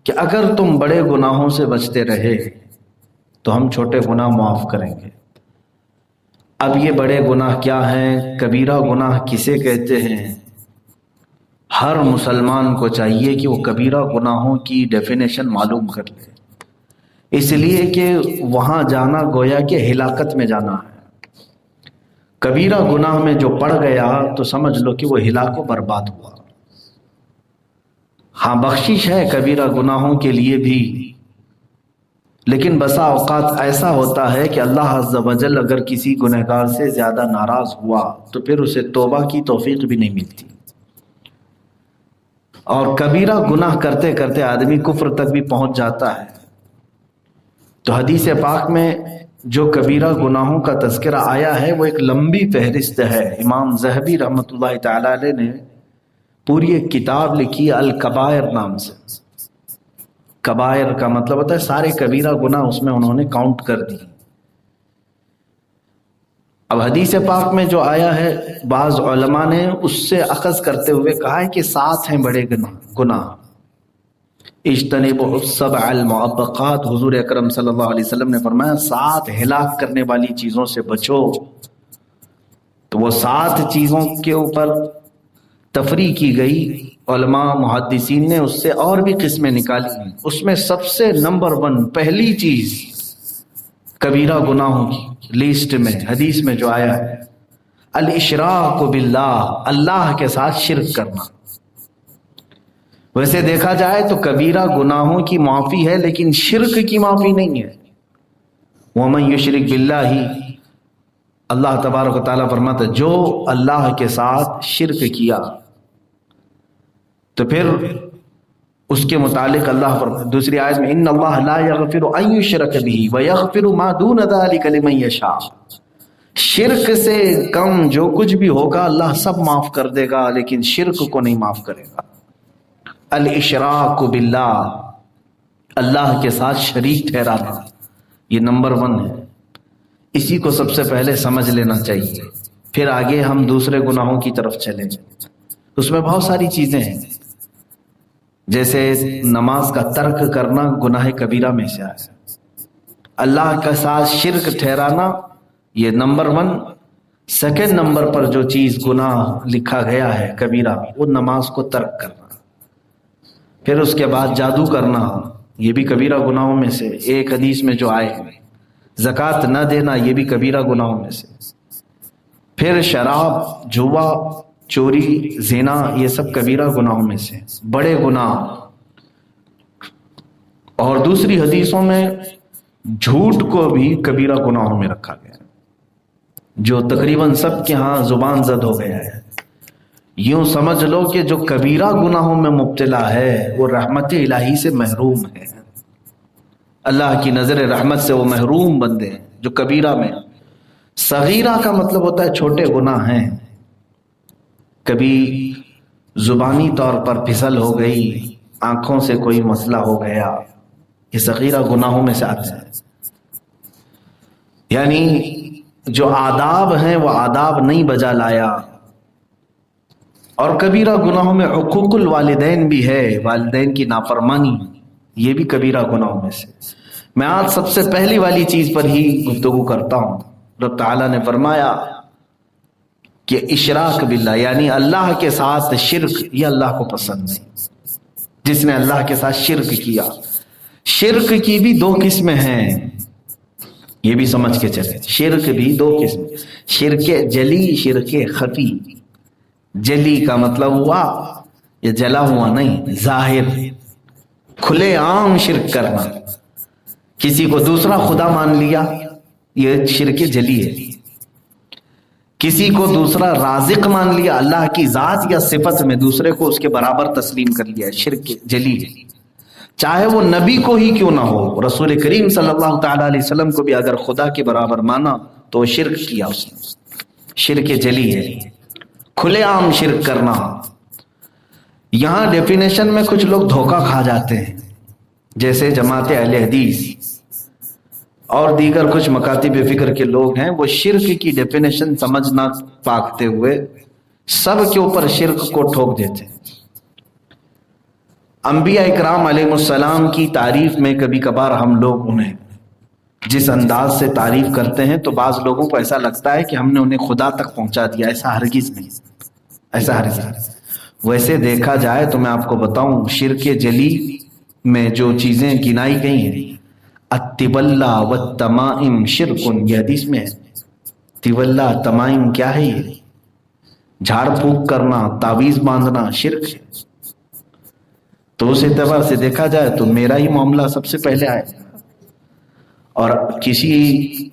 کہ اگر تم بڑے گناہوں سے بچتے رہے تو ہم چھوٹے گناہ معاف کریں گے۔ اب یہ بڑے گناہ کیا ہیں، کبیرہ گناہ کسے کہتے ہیں؟ ہر مسلمان کو چاہیے کہ وہ کبیرہ گناہوں کی ڈیفینیشن معلوم کر لے، اس لیے کہ وہاں جانا گویا کہ ہلاکت میں جانا ہے۔ کبیرہ گناہ میں جو پڑ گیا تو سمجھ لو کہ وہ ہلاک و برباد ہوا۔ ہاں بخشش ہے کبیرہ گناہوں کے لیے بھی، لیکن بسا اوقات ایسا ہوتا ہے کہ اللہ عز و جل اگر کسی گنہگار سے زیادہ ناراض ہوا تو پھر اسے توبہ کی توفیق بھی نہیں ملتی، اور کبیرہ گناہ کرتے کرتے آدمی کفر تک بھی پہنچ جاتا ہے۔ تو حدیث پاک میں جو کبیرہ گناہوں کا تذکرہ آیا ہے وہ ایک لمبی فہرست ہے۔ امام ذہبی رحمۃ اللہ تعالی علیہ نے پوری ایک کتاب لکھی الکبائر نام سے۔ کبائر کا مطلب ہوتا ہے سارے کبیرہ گناہ، اس میں انہوں نے کاؤنٹ کر دی۔ اب حدیث پاک میں جو آیا ہے بعض علماء نے اس سے اخذ کرتے ہوئے کہا ہے کہ 7 ہیں بڑے گناہ۔ اجتنبوا السبع المعبقات، حضور اکرم صلی اللہ علیہ وسلم نے فرمایا 7 ہلاک کرنے والی چیزوں سے بچو. تو وہ 7 چیزوں کے اوپر تفریح کی گئی. علماء محدثین نے اس سے اور بھی قسمیں نکالی ہیں. اس میں سب سے نمبر 1 پہلی چیز کبیرہ گناہوں کی لسٹ میں حدیث میں جو آیا ہے، الاشراک باللہ، اللہ کے ساتھ شرک کرنا. ویسے دیکھا جائے تو کبیرہ گناہوں کی معافی ہے لیکن شرک کی معافی نہیں ہے. وَمَن يُشْرِكْ بِاللَّهِ، اللہ تبارک و تعالیٰ فرماتا ہے جو اللہ کے ساتھ شرک کیا تو پھر اس کے متعلق اللہ فرماتا ہے دوسری آیت میں، ان اللہ لا یغفر ان یشرک بہ ویغفر ما دون ذلک لمن یشاء. شرک سے کم جو کچھ بھی ہوگا اللہ سب معاف کر دے گا لیکن شرک کو نہیں معاف کرے گا. الاشراک باللہ، اللہ کے ساتھ شریک ٹھہرانا، یہ نمبر 1 ہے. اسی کو سب سے پہلے سمجھ لینا چاہیے. پھر آگے ہم دوسرے گناہوں کی طرف چلیں. اس میں بہت ساری چیزیں ہیں، جیسے نماز کا ترک کرنا گناہ کبیرہ میں سے آیا. اللہ کے ساتھ شرک ٹھہرانا یہ نمبر 1. سیکنڈ نمبر پر جو چیز گناہ لکھا گیا ہے کبیرہ، وہ نماز کو ترک کرنا. پھر اس کے بعد جادو کرنا، یہ بھی کبیرہ گناہوں میں سے. ایک حدیث میں جو آئے، زکوٰۃ نہ دینا، یہ بھی کبیرہ گناہوں میں سے. پھر شراب، جوا، چوری، زنا، یہ سب کبیرہ گناہوں میں سے بڑے گناہ. اور دوسری حدیثوں میں جھوٹ کو بھی کبیرہ گناہوں میں رکھا گیا، جو تقریباً سب کے ہاں زبان زد ہو گیا ہے. یوں سمجھ لو کہ جو کبیرہ گناہوں میں مبتلا ہے وہ رحمت الہی سے محروم ہے. اللہ کی نظر رحمت سے وہ محروم بندے ہیں جو کبیرہ میں. صغیرہ کا مطلب ہوتا ہے چھوٹے گناہ ہیں. کبھی زبانی طور پر پھسل ہو گئی، آنکھوں سے کوئی مسئلہ ہو گیا، یہ صغیرہ گناہوں میں سے آتے ہیں. یعنی جو آداب ہیں وہ آداب نہیں بجا لایا. اور کبیرہ گناہوں میں حقوق الوالدین بھی ہے، والدین کی نافرمانی، یہ بھی کبیرہ گناہوں میں سے. میں آج سب سے پہلی والی چیز پر ہی گفتگو کرتا ہوں. رب تعالیٰ نے فرمایا کہ اشراک باللہ، یعنی اللہ کے ساتھ شرک، یہ اللہ کو پسند نہیں. جس نے اللہ کے ساتھ شرک کیا. شرک کی بھی 2 قسمیں ہیں، یہ بھی سمجھ کے چلے. شرک بھی 2 قسم، شرک جلی، شرک خفی. جلی کا مطلب ہوا یہ جلا ہوا نہیں، ظاہر کھلے عام شرک کرنا. کسی کو دوسرا خدا مان لیا، یہ شرک جلی ہے. کسی کو دوسرا رازق مان لیا، اللہ کی ذات یا صفت میں دوسرے کو اس کے برابر تسلیم کر لیا، شرک جلی ہے. چاہے وہ نبی کو ہی کیوں نہ ہو، رسول کریم صلی اللہ تعالی علیہ وسلم کو بھی اگر خدا کے برابر مانا تو وہ شرک کیا اس نے. شرک جلی ہے، کھلے عام شرک کرنا. یہاں ڈیفینیشن میں کچھ لوگ دھوکہ کھا جاتے ہیں، جیسے جماعت اہل حدیث اور دیگر کچھ مکاتب فکر کے لوگ ہیں. وہ شرک کی ڈیفینیشن سمجھ نہ پاکتے ہوئے سب کے اوپر شرک کو ٹھوک دیتے ہیں. انبیاء اکرام علیہ السلام کی تعریف میں کبھی کبھار ہم لوگ انہیں جس انداز سے تعریف کرتے ہیں تو بعض لوگوں کو ایسا لگتا ہے کہ ہم نے انہیں خدا تک پہنچا دیا. ایسا ہرگز نہیں، ایسا ہرگز نہیں. ویسے دیکھا جائے تو میں آپ کو بتاؤں، شرک جلی میں جو چیزیں گنائی گئی ہیں، الطبلہ والتمائم شرک، یہ حدیث میں ہے. طبلہ، تمائم کیا ہے؟ یہ جھاڑ پھونک کرنا، تعویذ باندھنا شرک ہے. تو اس اعتبار سے دیکھا جائے تو میرا ہی معاملہ سب سے پہلے آئے. اور کسی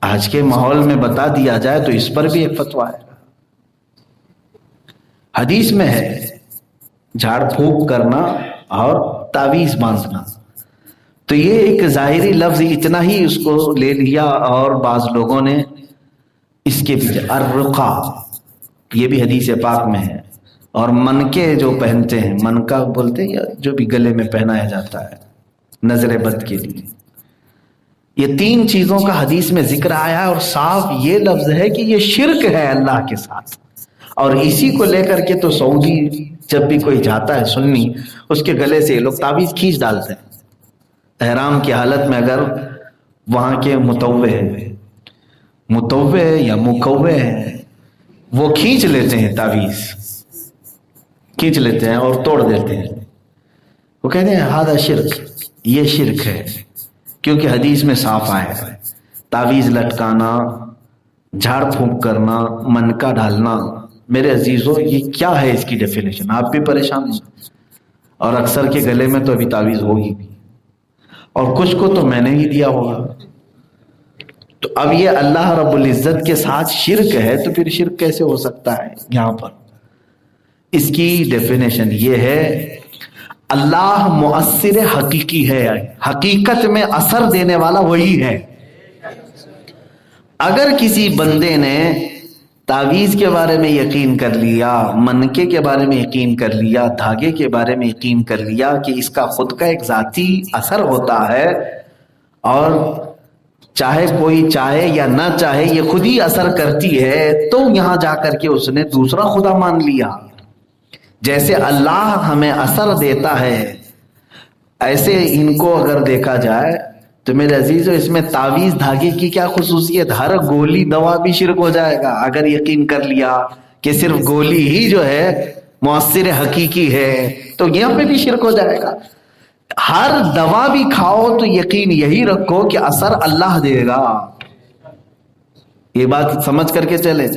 آج کے ماحول میں بتا دیا جائے تو اس پر بھی ایک فتویٰ ہے. حدیث میں ہے جھاڑ پھونک کرنا اور تعویذ باندھنا. تو یہ ایک ظاہری لفظ اتنا ہی اس کو لے لیا، اور بعض لوگوں نے اس کے پیچھے الرقا، یہ بھی حدیث پاک میں ہے. اور منکے جو پہنتے ہیں، منکا بولتے ہیں یا جو بھی گلے میں پہنایا جاتا ہے نظر بد کے لیے، یہ 3 چیزوں کا حدیث میں ذکر آیا ہے. اور صاف یہ لفظ ہے کہ یہ شرک ہے اللہ کے ساتھ. اور اسی کو لے کر کے تو سعودی جب بھی کوئی جاتا ہے سنی، اس کے گلے سے یہ لوگ تعویذ کھینچ ڈالتے ہیں احرام کی حالت میں. اگر وہاں کے متوع یا مکوع ہیں وہ کھینچ لیتے ہیں، تعویذ کھینچ لیتے ہیں اور توڑ دیتے ہیں. وہ کہتے ہیں ہذا شرک، یہ شرک ہے، کیونکہ حدیث میں صاف آیا ہے تعویذ لٹکانا، جھاڑ پھونک کرنا، منکا ڈالنا. میرے عزیزو یہ کیا ہے اس کی ڈیفینیشن؟ آپ بھی پریشان ہیں، اور اکثر کے گلے میں تو ابھی تعویذ ہوگی بھی، اور کچھ کو تو میں نے ہی دیا ہوگا. تو اب یہ اللہ رب العزت کے ساتھ شرک ہے، تو پھر شرک کیسے ہو سکتا ہے؟ یہاں پر اس کی ڈیفینیشن یہ ہے، اللہ مؤثر حقیقی ہے، حقیقت میں اثر دینے والا وہی ہے. اگر کسی بندے نے تعویذ کے بارے میں یقین کر لیا، منکے کے بارے میں یقین کر لیا، دھاگے کے بارے میں یقین کر لیا کہ اس کا خود کا ایک ذاتی اثر ہوتا ہے، اور چاہے کوئی چاہے یا نہ چاہے یہ خود ہی اثر کرتی ہے، تو یہاں جا کر کے اس نے دوسرا خدا مان لیا. جیسے اللہ ہمیں اثر دیتا ہے، ایسے ان کو اگر دیکھا جائے تو میرے عزیزو اس میں تعویذ دھاگے کی کیا خصوصیت؟ ہر گولی دوا بھی شرک ہو جائے گا اگر یقین کر لیا کہ صرف گولی ہی جو ہے مؤثر حقیقی ہے، تو یہاں پہ بھی شرک ہو جائے گا. ہر دوا بھی کھاؤ تو یقین یہی رکھو کہ اثر اللہ دے گا. یہ بات سمجھ کر کے چلے،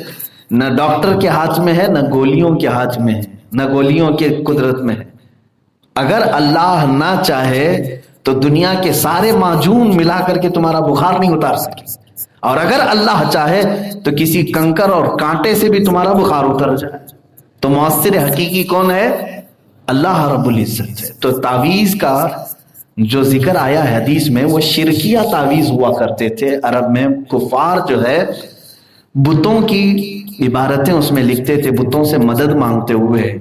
نہ ڈاکٹر کے ہاتھ میں ہے، نہ گولیوں کے ہاتھ میں ہے، نہ گولیوں کے قدرت میں ہے. اگر اللہ نہ چاہے تو دنیا کے سارے معجون ملا کر کے تمہارا بخار نہیں اتار سکے، اور اگر اللہ چاہے تو کسی کنکر اور کانٹے سے بھی تمہارا بخار اتر جائے. تو مؤثر حقیقی کون ہے؟ اللہ رب العزت ہے. تو تعویذ کا جو ذکر آیا ہے حدیث میں، وہ شرکیہ تعویذ ہوا کرتے تھے. عرب میں کفار جو ہے بتوں کی عبارتیں اس میں لکھتے تھے، بتوں سے مدد مانگتے ہوئے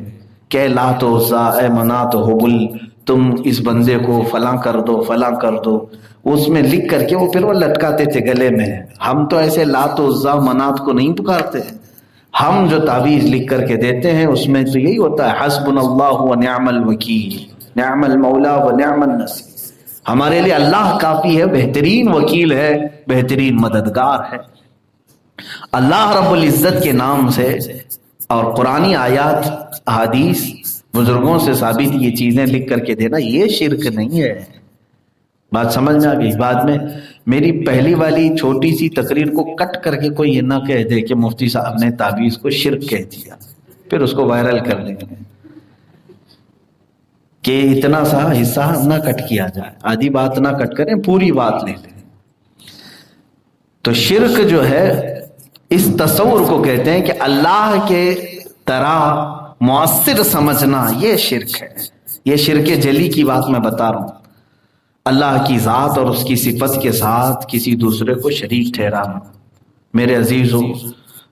کہ لات و عزا، اے منات و حبل، تم اس بندے کو فلاں کر دو، فلاں کر دو. اس میں لکھ کر کے وہ پھر وہ لٹکاتے تھے گلے میں. ہم تو ایسے لات و عزا منات کو نہیں پکارتے، ہم جو تعویذ لکھ کر کے دیتے ہیں اس میں تو یہی ہوتا ہے حسبنا اللہ و نعم الوکیل، نعم المولا و نعم النصیر. ہمارے لیے اللہ کافی ہے، بہترین وکیل ہے، بہترین مددگار ہے. اللہ رب العزت کے نام سے اور قرآنی آیات، احادیث، بزرگوں سے ثابت یہ چیزیں لکھ کر کے دینا، یہ شرک نہیں ہے. بات سمجھ میں آ گئی؟ بعد میں میری پہلی والی چھوٹی سی تقریر کو کٹ کر کے کوئی یہ نہ کہہ دے کہ مفتی صاحب نے تعویذ کو شرک کہہ دیا، پھر اس کو وائرل کر دیں گے کہ اتنا سا حصہ نہ کٹ کیا جائے، آدھی بات نہ کٹ کریں، پوری بات لے لیں. تو شرک جو ہے اس تصور کو کہتے ہیں کہ اللہ کے طرح مؤثر سمجھنا، یہ شرک ہے. یہ شرک جلی کی بات میں بتا رہا ہوں. اللہ کی ذات اور اس کی صفت کے ساتھ کسی دوسرے کو شریک ٹھہرانا. میرے عزیزو،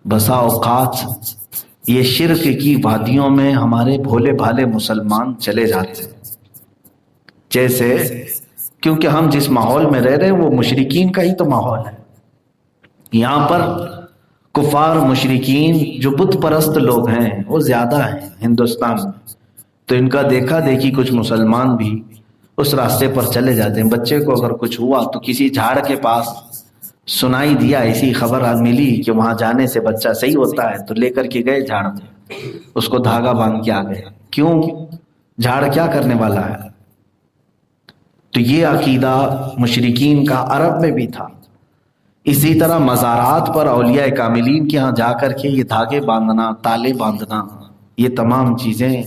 بسا اوقات یہ شرک کی وادیوں میں ہمارے بھولے بھالے مسلمان چلے جاتے ہیں. جیسے کیونکہ ہم جس ماحول میں رہ رہے ہیں وہ مشرکین کا ہی تو ماحول ہے. یہاں پر کفار مشرکین جو بت پرست لوگ ہیں وہ زیادہ ہیں ہندوستان میں. تو ان کا دیکھا دیکھی کچھ مسلمان بھی اس راستے پر چلے جاتے ہیں. بچے کو اگر کچھ ہوا تو کسی جھاڑ کے پاس سنائی دیا، ایسی خبر ملی کہ وہاں جانے سے بچہ صحیح ہوتا ہے، تو لے کر کے گئے جھاڑ میں، اس کو دھاگا باندھ کے آ گئے. کیوں؟ جھاڑ کیا کرنے والا ہے؟ تو یہ عقیدہ مشرکین کا عرب میں بھی تھا. اسی طرح مزارات پر اولیاء کاملین کے ہاں جا کر کے یہ دھاگے باندھنا، تالے باندھنا، یہ تمام چیزیں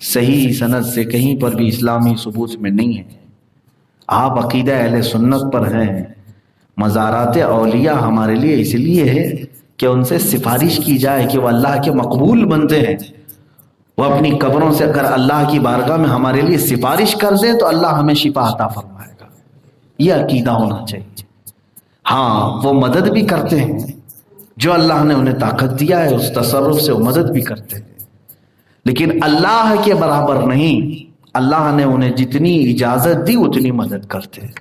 صحیح سند سے کہیں پر بھی اسلامی ثبوت میں نہیں ہیں. آپ عقیدہ اہل سنت پر ہیں. مزارات اولیاء ہمارے لیے اس لیے ہے کہ ان سے سفارش کی جائے کہ وہ اللہ کے مقبول بنتے ہیں. وہ اپنی قبروں سے اگر اللہ کی بارگاہ میں ہمارے لیے سفارش کر دیں تو اللہ ہمیں شفا عطا فرمائے گا. یہ عقیدہ ہونا چاہیے. ہاں وہ مدد بھی کرتے ہیں، جو اللہ نے انہیں طاقت دیا ہے اس تصرف سے وہ مدد بھی کرتے ہیں، لیکن اللہ کے برابر نہیں. اللہ نے انہیں جتنی اجازت دی اتنی مدد کرتے ہیں.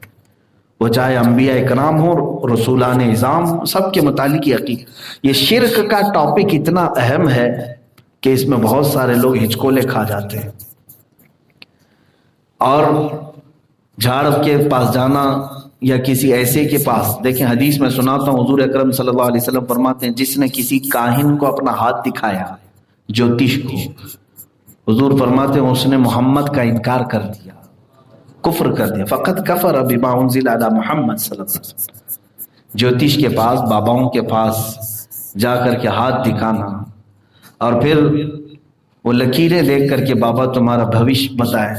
وہ چاہے انبیاء اکرام ہو، رسولان اعظام، سب کے متعلق عقیدہ. یہ شرک کا ٹاپک اتنا اہم ہے کہ اس میں بہت سارے لوگ ہچکولے کھا جاتے ہیں، اور جھاڑ کے پاس جانا یا کسی ایسے کے پاس، دیکھیں حدیث میں سناتا ہوں، حضور اکرم صلی اللہ علیہ وسلم فرماتے ہیں جس نے کسی کاہن کو اپنا ہاتھ دکھایا، جوتش کو، حضور فرماتے ہیں اس نے محمد کا انکار کر دیا، کفر کر دیا، فقط کفر بما انزل علی محمد صلی اللہ علیہ وسلم۔ جوتش کے پاس، باباؤں کے پاس جا کر کے ہاتھ دکھانا اور پھر وہ لکیریں دیکھ کر کے بابا تمہارا بھوش بتائے،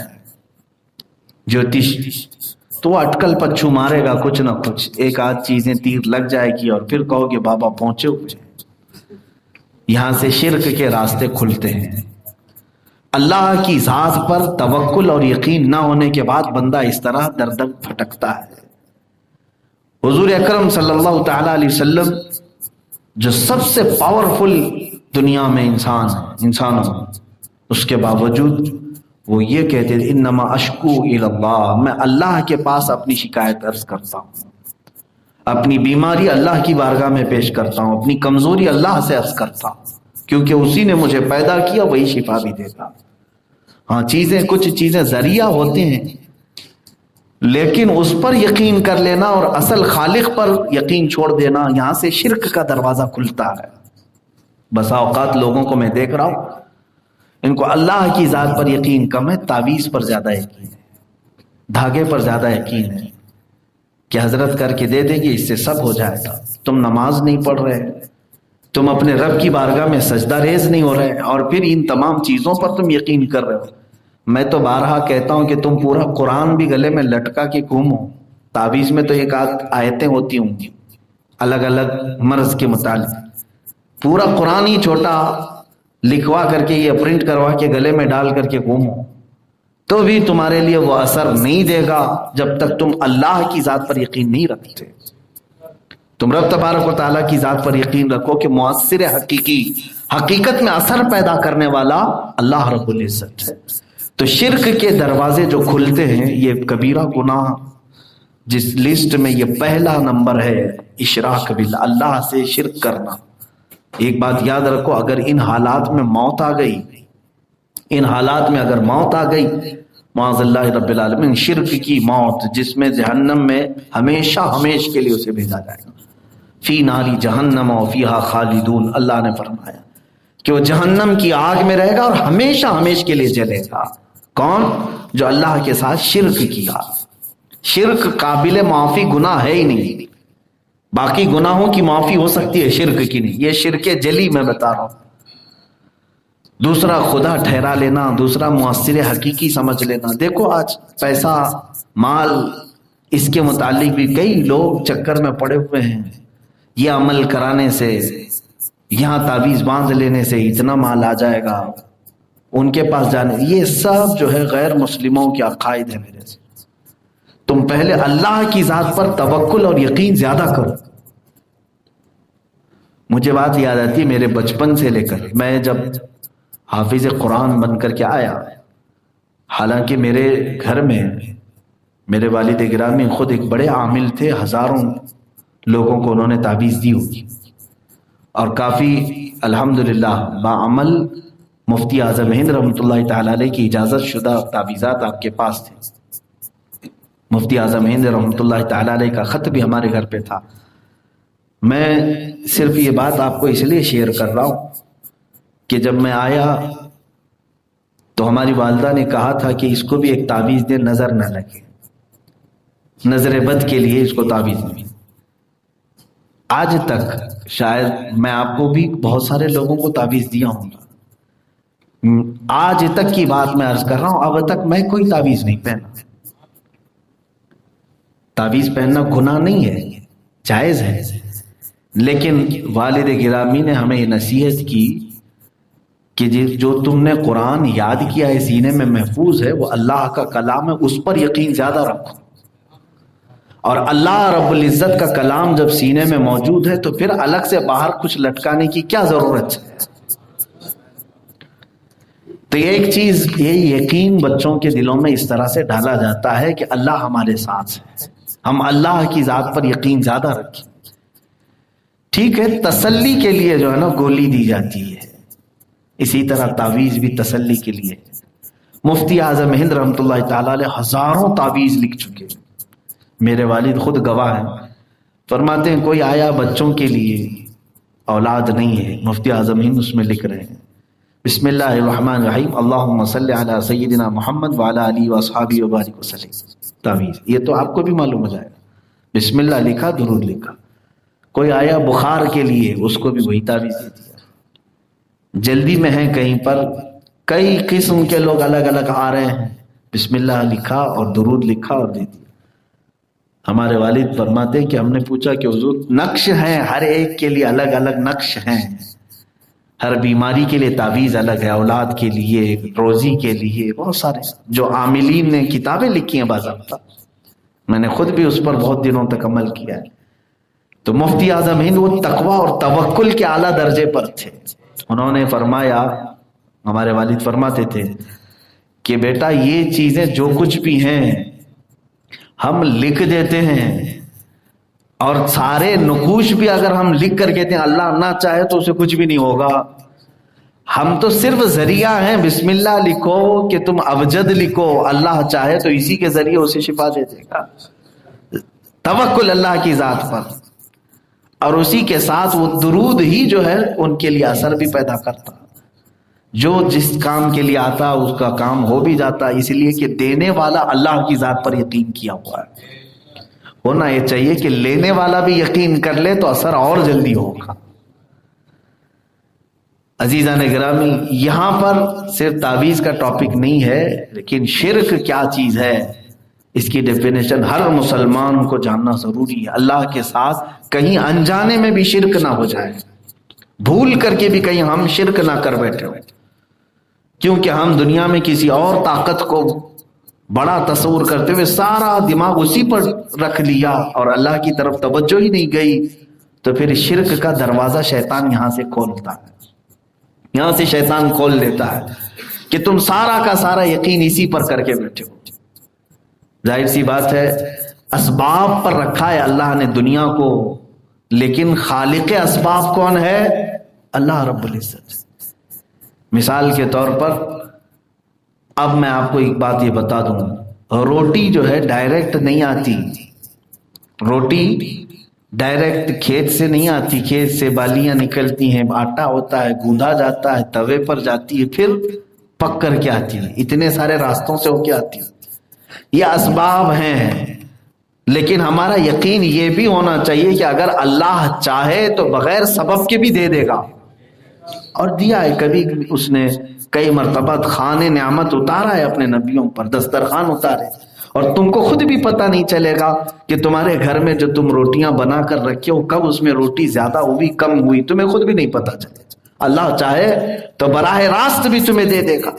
جوتش تو وہ اٹکل پچھو مارے گا، کچھ نہ کچھ ایک آدھ چیزیں تیر لگ جائے گی اور پھر کہو کہ بابا پہنچے ہوئے۔ یہاں سے شرک کے راستے کھلتے ہیں۔ اللہ کی ذات پر توکل اور یقین نہ ہونے کے بعد بندہ اس طرح در در پھٹکتا ہے۔ حضور اکرم صلی اللہ تعالی علیہ وسلم جو سب سے پاورفل دنیا میں انسانوں، اس کے باوجود وہ یہ کہتے تھے انما اشکو الی اللہ، میں اللہ کے پاس اپنی شکایت عرض کرتا ہوں، اپنی بیماری اللہ کی بارگاہ میں پیش کرتا ہوں، اپنی کمزوری اللہ سے عرض کرتا ہوں، کیونکہ اسی نے مجھے پیدا کیا، وہی شفا بھی دیتا۔ ہاں کچھ چیزیں ذریعہ ہوتے ہیں، لیکن اس پر یقین کر لینا اور اصل خالق پر یقین چھوڑ دینا، یہاں سے شرک کا دروازہ کھلتا ہے۔ بسا اوقات لوگوں کو میں دیکھ رہا ہوں، ان کو اللہ کی ذات پر یقین کم ہے، تعویذ پر زیادہ یقین ہے، دھاگے پر زیادہ یقین ہے کہ حضرت کر کے دے دے گی، اس سے سب ہو جائے گا۔ تم نماز نہیں پڑھ رہے، تم اپنے رب کی بارگاہ میں سجدہ ریز نہیں ہو رہے، اور پھر ان تمام چیزوں پر تم یقین کر رہے ہو۔ میں تو بارہا کہتا ہوں کہ تم پورا قرآن بھی گلے میں لٹکا کے گھومو، تعویذ میں تو ایک آدھ آیتیں ہوتی ہوں گی الگ الگ مرض کے متعلق، پورا قرآن ہی چھوٹا لکھوا کر کے یہ پرنٹ کروا کے گلے میں ڈال کر کے گھومو، تو بھی تمہارے لیے وہ اثر نہیں دے گا جب تک تم اللہ کی ذات پر یقین نہیں رکھتے۔ تم رب تبارک و تعالیٰ کی ذات پر یقین رکھو کہ مؤثر حقیقی، حقیقت میں اثر پیدا کرنے والا اللہ رب العزت ہے۔ تو شرک کے دروازے جو کھلتے ہیں، یہ کبیرہ گناہ جس لسٹ میں یہ پہلا نمبر ہے، اشراک باللہ، اللہ سے شرک کرنا۔ ایک بات یاد رکھو، اگر ان حالات میں موت آ گئی، ان حالات میں اگر موت آ گئی، معاذ اللہ رب العالمین، شرک کی موت جس میں جہنم میں ہمیشہ ہمیش کے لیے اسے بھیجا جائے گا، فی ناری جہنم و فیہا خالدون، اللہ نے فرمایا کہ وہ جہنم کی آگ میں رہے گا اور ہمیشہ ہمیش کے لیے جلے گا۔ کون؟ جو اللہ کے ساتھ شرک کیا۔ شرک قابل معافی گناہ ہے ہی نہیں، باقی گناہوں کی معافی ہو سکتی ہے، شرک کی نہیں۔ یہ شرک جلی میں بتا رہا ہوں۔ دوسرا خدا ٹھہرا لینا، دوسرا مؤثر حقیقی سمجھ لینا۔ دیکھو آج پیسہ، مال، اس کے متعلق بھی کئی لوگ چکر میں پڑے ہوئے ہیں، یہ عمل کرانے سے، یہاں تعویذ باندھ لینے سے اتنا مال آ جائے گا، ان کے پاس جانے، یہ سب جو ہے غیر مسلموں کے عقائد ہے۔ میرے سے تم پہلے اللہ کی ذات پر توکل اور یقین زیادہ کرو۔ مجھے بات یاد آتی ہے میرے بچپن سے لے کر، میں جب حافظ قرآن بن کر کے آیا، حالانکہ میرے گھر میں میرے والد گرامی خود ایک بڑے عامل تھے، ہزاروں لوگوں کو انہوں نے تعویذ دی ہوگی، اور کافی الحمدللہ باعمل مفتی اعظم ہند رحمۃ اللہ تعالی علیہ کی اجازت شدہ تعویذات آپ کے پاس تھے۔ مفتی اعظم ہند رحمۃ اللہ تعالی علیہ کا خط بھی ہمارے گھر پہ تھا۔ میں صرف یہ بات آپ کو اس لیے شیئر کر رہا ہوں کہ جب میں آیا تو ہماری والدہ نے کہا تھا کہ اس کو بھی ایک تعویذ دے، نظر نہ لگے، نظر بد کے لیے اس کو تعویذ نہیں۔ آج تک شاید میں آپ کو بھی بہت سارے لوگوں کو تعویذ دیا ہوں گا، آج تک کی بات میں عرض کر رہا ہوں، اب تک میں کوئی تعویذ نہیں پہنا۔ تعویذ پہننا گناہ نہیں ہے، جائز ہے، لیکن والد گرامی نے ہمیں یہ نصیحت کی کہ جو تم نے قرآن یاد کیا ہے، سینے میں محفوظ ہے، وہ اللہ کا کلام ہے، اس پر یقین زیادہ رکھو، اور اللہ رب العزت کا کلام جب سینے میں موجود ہے تو پھر الگ سے باہر کچھ لٹکانے کی کیا ضرورت ہے؟ تو ایک چیز، یہ یقین بچوں کے دلوں میں اس طرح سے ڈالا جاتا ہے کہ اللہ ہمارے ساتھ ہے، ہم اللہ کی ذات پر یقین زیادہ رکھیں۔ ٹھیک ہے، تسلی کے لیے جو ہے نا گولی دی جاتی ہے، اسی طرح تعویذ بھی تسلی کے لیے. مفتی اعظم ہند رحمۃ اللہ تعالیٰ علیہ ہزاروں تعویذ لکھ چکے، میرے والد خود گواہ ہیں. فرماتے ہیں کوئی آیا بچوں کے لیے اولاد نہیں ہے، مفتی اعظم ہند اس میں لکھ رہے ہیں بسم اللہ الرحمن الرحیم اللہم صلی علی سیدنا محمد وعلی آلہ واصحابہ وبارک وسلم. تعویذ یہ تو آپ کو بھی معلوم ہو جائے گا. بسم اللہ لکھا، درود لکھا. کوئی آیا بخار کے لیے، اس کو بھی وہی تعویذ دے دیا. جلدی میں ہیں کہیں پر، کئی قسم کے لوگ الگ الگ آ رہے ہیں، بسم اللہ لکھا اور درود لکھا اور دے دیا. ہمارے والد فرماتے ہیں کہ ہم نے پوچھا کہ حضور نقش ہیں، ہر ایک کے لیے الگ الگ نقش ہیں، ہر بیماری کے لیے تعویذ الگ ہے، اولاد کے لیے، روزی کے لیے، بہت سارے جو عاملین نے کتابیں لکھی ہیں باضابطہ. میں نے خود بھی اس پر بہت دنوں تک عمل کیا ہے. تو مفتی اعظم ہند وہ تقوی اور توکل کے اعلیٰ درجے پر تھے. انہوں نے فرمایا، ہمارے والد فرماتے تھے کہ بیٹا یہ چیزیں جو کچھ بھی ہیں ہم لکھ دیتے ہیں، اور سارے نقوش بھی اگر ہم لکھ کر کہتے ہیں اللہ نہ چاہے تو اسے کچھ بھی نہیں ہوگا. ہم تو صرف ذریعہ ہیں. بسم اللہ لکھو کہ تم ابجد لکھو، اللہ چاہے تو اسی کے ذریعے اسے شفا دے دے گا. توکل اللہ کی ذات پر، اور اسی کے ساتھ وہ درود ہی جو ہے ان کے لیے اثر بھی پیدا کرتا. جو جس کام کے لیے آتا اس کا کام ہو بھی جاتا، اس لیے کہ دینے والا اللہ کی ذات پر یقین کیا ہوا ہے. ہونا یہ چاہیے کہ لینے والا بھی یقین کر لے تو اثر اور جلدی ہوگا. عزیزان گرامی، یہاں پر صرف تعویذ کا ٹاپک نہیں ہے، لیکن شرک کیا چیز ہے اس کی ڈیفینیشن ہر مسلمان کو جاننا ضروری ہے. اللہ کے ساتھ کہیں انجانے میں بھی شرک نہ ہو جائے، بھول کر کے بھی کہیں ہم شرک نہ کر بیٹھے ہوں، کیونکہ ہم دنیا میں کسی اور طاقت کو بڑا تصور کرتے ہوئے سارا دماغ اسی پر رکھ لیا اور اللہ کی طرف توجہ ہی نہیں گئی، تو پھر شرک کا دروازہ شیطان یہاں سے کھولتا ہے. یہاں سے شیطان کھول لیتا ہے کہ تم سارا کا سارا یقین اسی پر کر کے بیٹھے ہو. ظاہر سی بات ہے اسباب پر رکھا ہے اللہ نے دنیا کو، لیکن خالق اسباب کون ہے؟ اللہ رب العزت. مثال کے طور پر اب میں آپ کو ایک بات یہ بتا دوں، روٹی جو ہے ڈائریکٹ نہیں آتی. روٹی ڈائریکٹ کھیت سے نہیں آتی، کھیت سے بالیاں نکلتی ہیں، آٹا ہوتا ہے، گوندھا جاتا ہے، توے پر جاتی ہے، پھر پک کر کے آتی ہے. اتنے سارے راستوں سے ہو کے آتی ہے. یہ اسباب ہیں، لیکن ہمارا یقین یہ بھی ہونا چاہیے کہ اگر اللہ چاہے تو بغیر سبب کے بھی دے دے گا، اور دیا ہے. کبھی اس نے کئی مرتبہ خان نعمت اتارا ہے اپنے نبیوں پر، دسترخوان اتارے، اور تم کو خود بھی پتہ نہیں چلے گا کہ تمہارے گھر میں جو تم روٹیاں بنا کر رکھے ہو کب اس میں روٹی زیادہ ہوئی کم ہوئی، تمہیں خود بھی نہیں پتہ چلے. اللہ چاہے تو براہ راست بھی تمہیں دے دے گا،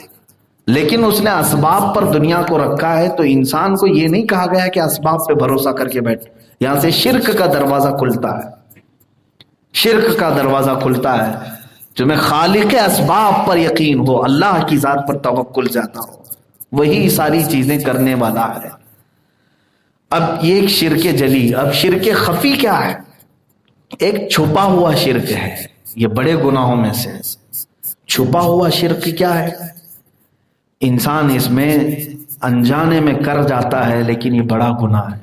لیکن اس نے اسباب پر دنیا کو رکھا ہے. تو انسان کو یہ نہیں کہا گیا کہ اسباب پہ بھروسہ کر کے بیٹھ. یہاں سے شرک کا دروازہ کھلتا ہے، شرک کا دروازہ کھلتا ہے. تمہیں خالق اسباب پر یقین ہو، اللہ کی ذات پر توکل زیادہ ہو، وہی ساری چیزیں کرنے والا ہے. اب یہ ایک شرک جلی. اب شرک خفی کیا ہے؟ ایک چھپا ہوا شرک ہے. یہ بڑے گناہوں میں سے چھپا ہوا شرک کیا ہے؟ انسان اس میں انجانے میں کر جاتا ہے لیکن یہ بڑا گناہ ہے.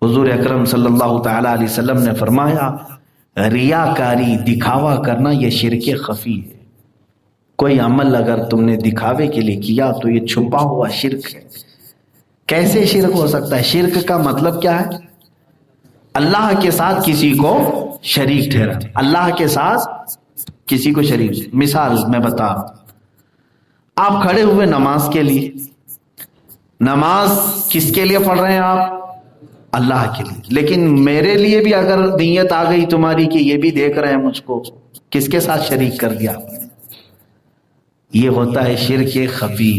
حضور اکرم صلی اللہ تعالی علیہ وسلم نے فرمایا ریاکاری، دکھاوا کرنا، یہ شرک خفی ہے. کوئی عمل اگر تم نے دکھاوے کے لیے کیا تو یہ چھپا ہوا شرک ہے. کیسے شرک ہو سکتا ہے؟ شرک کا مطلب کیا ہے؟ اللہ کے ساتھ کسی کو شریک ٹھہرا. اللہ کے ساتھ کسی کو شریک. مثال میں بتا رہا ہوں، آپ کھڑے ہوئے نماز کے لیے. نماز کس کے لیے پڑھ رہے ہیں آپ؟ اللہ کے لیے. لیکن میرے لیے بھی اگر نیت آ گئی تمہاری کہ یہ بھی دیکھ رہے ہیں مجھ کو، کس کے ساتھ شریک کر دیا آپ نے؟ یہ ہوتا ہے شرک خفی.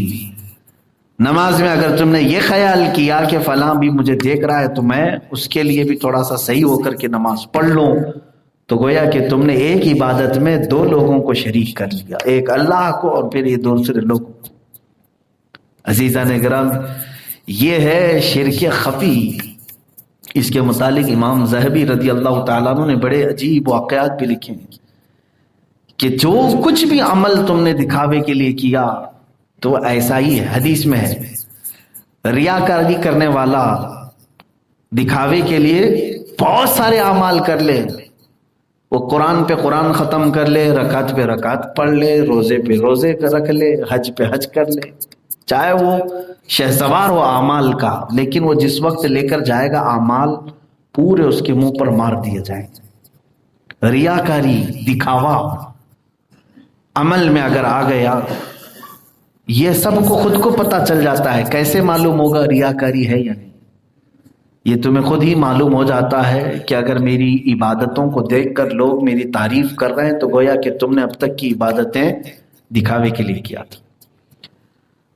نماز میں اگر تم نے یہ خیال کیا کہ فلاں بھی مجھے دیکھ رہا ہے تو میں اس کے لیے بھی تھوڑا سا صحیح ہو کر کے نماز پڑھ لوں، تو گویا کہ تم نے ایک عبادت میں دو لوگوں کو شریک کر لیا، ایک اللہ کو اور پھر یہ دوسرے لوگوں کو. عزیزان کرام، یہ ہے شرک خفی. اس کے متعلق امام ذہبی رضی اللہ تعالیٰ عنہ نے بڑے عجیب واقعات بھی لکھے ہیں کہ جو کچھ بھی عمل تم نے دکھاوے کے لیے کیا تو ایسا ہی ہے. حدیث میں ہے ریاکاری کرنے والا دکھاوے کے لیے بہت سارے اعمال کر لے، وہ قرآن پہ قرآن ختم کر لے، رکعت پہ رکعت پڑھ لے، روزے پہ روزے رکھ لے، حج پہ حج کر لے، چاہے وہ شہسوار ہو اعمال کا، لیکن وہ جس وقت لے کر جائے گا اعمال پورے اس کے منہ پر مار دیے جائیں گے. ریاکاری، دکھاوا عمل میں اگر آ گیا، یہ سب کو خود کو پتہ چل جاتا ہے. کیسے معلوم ہوگا ریاکاری ہے یا نہیں؟ یہ تمہیں خود ہی معلوم ہو جاتا ہے کہ اگر میری عبادتوں کو دیکھ کر لوگ میری تعریف کر رہے ہیں تو گویا کہ تم نے اب تک کی عبادتیں دکھاوے کے لیے کیا تھا.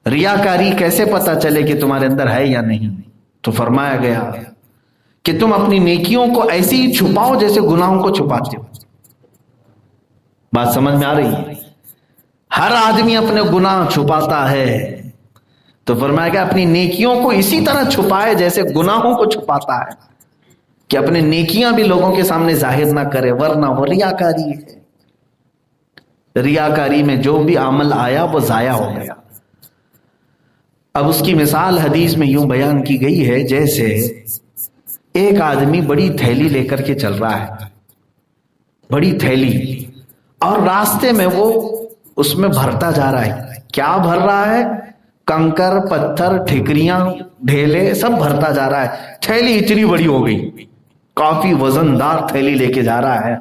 ریاکاری کیسے پتہ چلے کہ تمہارے اندر ہے یا نہیں؟ تو فرمایا گیا کہ تم اپنی نیکیوں کو ایسے ہی چھپاؤ جیسے گناہوں کو چھپاتے ہو. بات سمجھ میں آ رہی ہے؟ ہر آدمی اپنے گناہ چھپاتا ہے، تو فرمایا کہ اپنی نیکیوں کو اسی طرح چھپائے جیسے گناہوں کو چھپاتا ہے، کہ اپنے نیکیاں بھی لوگوں کے سامنے ظاہر نہ کرے، ورنہ وہ ریاکاری ہے. ریاکاری میں جو بھی عمل آیا وہ ضائع ہو گیا. اب اس کی مثال حدیث میں یوں بیان کی گئی ہے جیسے ایک آدمی بڑی تھیلی لے کر کے چل رہا ہے، بڑی تھیلی، اور راستے میں وہ اس میں بھرتا جا رہا ہے. کیا بھر رہا ہے؟ کنکر، پتھر، ٹھیکریاں، ڈھیلے سب بھرتا جا رہا ہے. تھیلی اتنی بڑی ہو گئی، کافی وزندار تھیلی لے کے جا رہا ہے،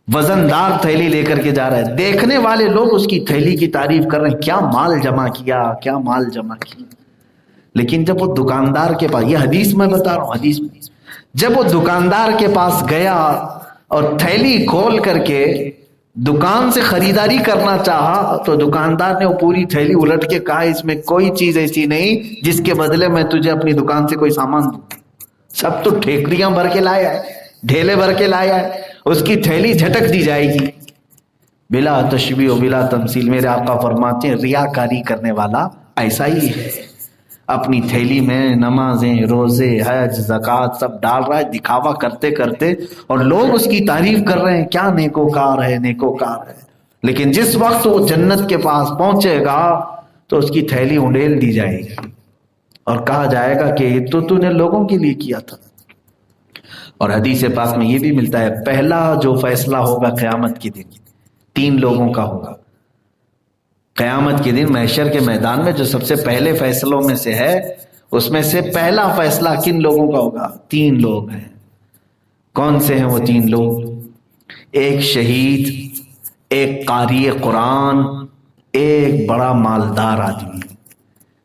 وزندار تھیلی لے کر کے جا رہا ہے. دیکھنے والے لوگ اس کی تھیلی کی تعریف کر رہے ہیں، کیا مال جمع کیا، کیا مال جمع کیا. لیکن جب وہ دکاندار کے پاس، یہ حدیث میں بتا رہا ہوں، حدیث میں جب وہ دکاندار کے پاس گیا اور تھیلی کھول کر کے دکان سے خریداری کرنا چاہا تو دکاندار نے وہ پوری تھیلی الٹ کے کہا اس میں کوئی چیز ایسی نہیں جس کے بدلے میں تجھے اپنی دکان سے کوئی سامان دوں. سب تو ٹھیکریاں بھر کے لایا ہے، ڈھیلے بھر کے لایا ہے، اس کی تھیلی جھٹک دی جائے گی. بلا تشبیہ و بلا تمثیل میرے آقا فرماتے ہیں ریاکاری کرنے والا ایسا ہی ہے. اپنی تھیلی میں نمازیں، روزے، حج، زکوٰۃ سب ڈال رہا ہے دکھاوا کرتے کرتے، اور لوگ اس کی تعریف کر رہے ہیں کیا نیکوکار ہے، نیکوکار ہے. لیکن جس وقت وہ جنت کے پاس پہنچے گا تو اس کی تھیلی انڈیل دی جائے گی اور کہا جائے گا کہ یہ تو نے لوگوں کے لیے کیا تھا. اور حدیث پاک میں یہ بھی ملتا ہے پہلا جو فیصلہ ہوگا قیامت کے دن 3 لوگوں کا ہوگا. قیامت کے دن محشر کے میدان میں جو سب سے پہلے فیصلوں میں سے ہے، اس میں سے پہلا فیصلہ کن لوگوں کا ہوگا؟ 3 لوگ ہیں. کون سے ہیں وہ 3 لوگ؟ ایک شہید، ایک قاری قرآن، ایک بڑا مالدار آدمی.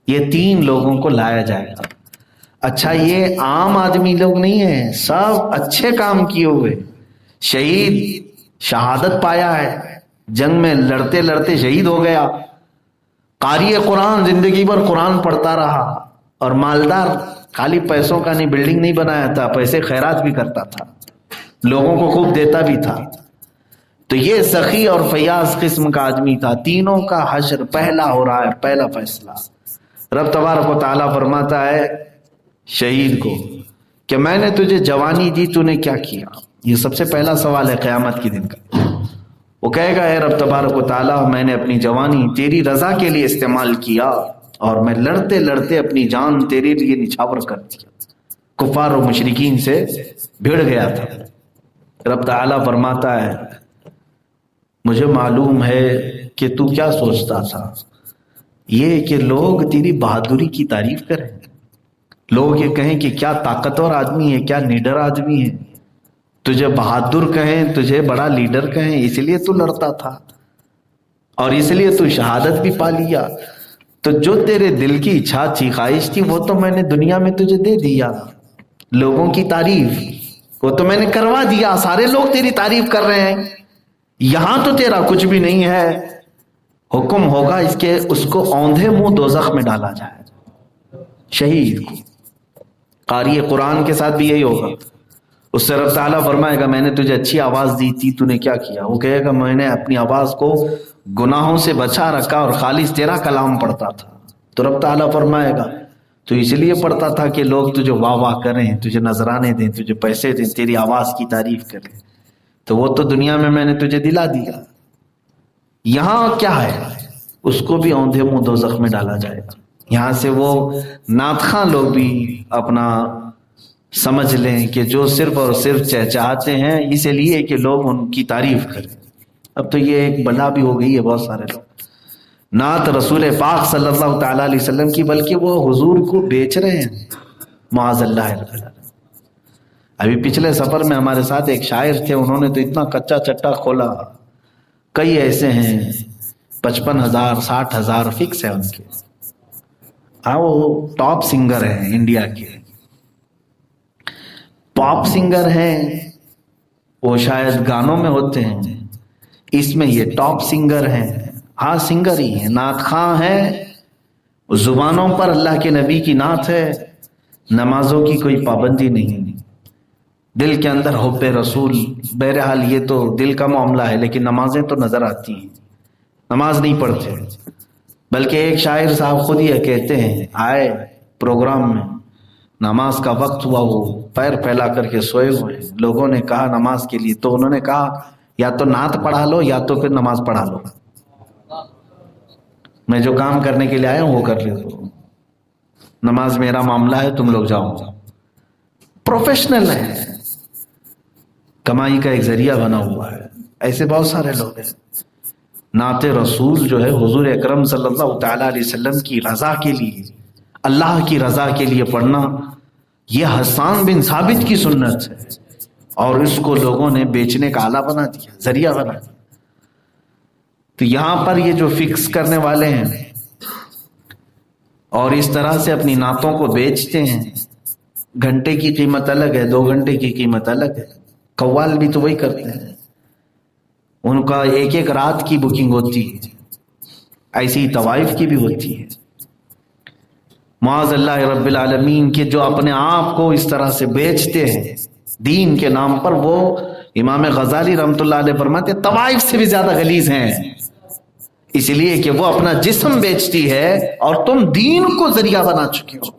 یہ 3 لوگوں کو لایا جائے گا. اچھا یہ عام آدمی لوگ نہیں ہیں، سب اچھے کام کیے ہوئے. شہید شہادت پایا ہے، جنگ میں لڑتے لڑتے شہید ہو گیا. قاری قرآن زندگی بھر قرآن پڑھتا رہا. اور مالدار خالی پیسوں کا نہیں، بلڈنگ نہیں بنایا تھا، پیسے خیرات بھی کرتا تھا، لوگوں کو خوب دیتا بھی تھا. تو یہ سخی اور فیاض قسم کا آدمی تھا. تینوں کا حشر پہلا ہو رہا ہے، پہلا فیصلہ. رب تبارک و تعالیٰ فرماتا ہے شہید کو کہ میں نے تجھے جوانی دی، تو نے کیا کیا؟ یہ سب سے پہلا سوال ہے قیامت کے دن کا. وہ کہے گا اے رب تبارک و تعالیٰ میں نے اپنی جوانی تیری رضا کے لیے استعمال کیا اور میں لڑتے لڑتے اپنی جان تیرے لیے نچھاور کر دیا، کفار و مشرکین سے بھیڑ گیا تھا. رب تعالیٰ فرماتا ہے مجھے معلوم ہے کہ تو کیا سوچتا تھا، یہ کہ لوگ تیری بہادری کی تعریف کریں، لوگ یہ کہیں کہ کیا طاقتور آدمی ہے، کیا لیڈر آدمی ہے، تجھے بہادر کہیں، تجھے بڑا لیڈر کہیں، اس لیے تو لڑتا تھا اور اس لیے تو شہادت بھی پا لیا. تو جو تیرے دل کی اچھا تھی، خواہش تھی، وہ تو میں نے دنیا میں تجھے دے دیا. لوگوں کی تعریف وہ تو میں نے کروا دیا، سارے لوگ تیری تعریف کر رہے ہیں، یہاں تو تیرا کچھ بھی نہیں ہے. حکم ہوگا اس کو اوندھے منہ دوزخ میں ڈالا جائے. شہید کو، قاری قرآن کے ساتھ بھی یہی ہوگا. اس سے رب تعالیٰ فرمائے گا میں نے تجھے اچھی آواز دی تھی، تو نے کیا کیا؟ وہ کہے گا میں نے اپنی آواز کو گناہوں سے بچا رکھا اور خالص تیرا کلام پڑھتا تھا. تو رب تعالیٰ فرمائے گا تو اس لیے پڑھتا تھا کہ لوگ تجھے واہ واہ کریں، تجھے نذرانے دیں، تجھے پیسے دیں، تیری آواز کی تعریف کریں. تو وہ تو دنیا میں نے تجھے دلا دیا، یہاں کیا ہے اس کو بھی اوندھے منہ دوزخ میں ڈالا جائے گا۔ یہاں سے وہ نعت خواں لوگ بھی اپنا سمجھ لیں کہ جو صرف اور صرف چہچہاتے ہیں اس لیے کہ لوگ ان کی تعریف کریں۔ اب تو یہ ایک بلا بھی ہو گئی ہے، بہت سارے لوگ نعت رسول پاک صلی اللہ تعالیٰ علیہ وسلم کی بلکہ وہ حضور کو بیچ رہے ہیں، معاذ اللہ العالمین۔ ابھی پچھلے سفر میں ہمارے ساتھ ایک شاعر تھے، انہوں نے تو اتنا کچا چٹا کھولا، کئی ایسے ہیں 55,000 60,000 فکس ہے ان کے۔ ہاں وہ ٹاپ سنگر ہیں انڈیا کے، پاپ سنگر ہیں، وہ شاید گانوں میں ہوتے ہیں، اس میں یہ ٹاپ سنگر ہیں۔ ہاں سنگر ہی ہیں، نعت خواں ہیں، زبانوں پر اللہ کے نبی کی نعت ہے، نمازوں کی کوئی پابندی نہیں، دل کے اندر حب رسول۔ بہرحال یہ تو دل کا معاملہ ہے، لیکن نمازیں تو نظر آتی ہیں، نماز نہیں پڑھتے۔ بلکہ ایک شاعر صاحب خود یہ کہتے ہیں، آئے پروگرام میں، نماز کا وقت ہوا، وہ پیر پھیلا کر کے سوئے ہوئے ہیں، لوگوں نے کہا نماز کے لیے، تو انہوں نے کہا یا تو نعت پڑھا لو یا تو پھر نماز پڑھا لو، میں جو کام کرنے کے لیے آیا ہوں وہ کر لو، نماز میرا معاملہ ہے، تم لوگ جاؤ۔ پروفیشنل ہے، کمائی کا ایک ذریعہ بنا ہوا ہے، ایسے بہت سارے لوگ ہیں۔ نعت رسول جو ہے حضور اکرم صلی اللہ تعالیٰ علیہ وسلم کی رضا کے لیے، اللہ کی رضا کے لیے پڑھنا، یہ حسان بن ثابت کی سنت ہے، اور اس کو لوگوں نے بیچنے کا آلہ بنا دیا، ذریعہ بنا دیا۔ تو یہاں پر یہ جو فکس کرنے والے ہیں اور اس طرح سے اپنی نعتوں کو بیچتے ہیں، گھنٹے کی قیمت الگ ہے، 2 گھنٹے کی قیمت الگ ہے، قوال بھی تو وہی کرتے ہیں، ان کا ایک ایک رات کی بکنگ ہوتی ہے، ایسی طوائف کی بھی ہوتی ہے۔ معاذ اللہ رب العالمین کے جو اپنے آپ کو اس طرح سے بیچتے ہیں دین کے نام پر، وہ امام غزالی رحمۃ اللہ علیہ فرماتے ہیں طوائف سے بھی زیادہ غلیظ ہیں، اس لیے کہ وہ اپنا جسم بیچتی ہے اور تم دین کو ذریعہ بنا چکے ہو،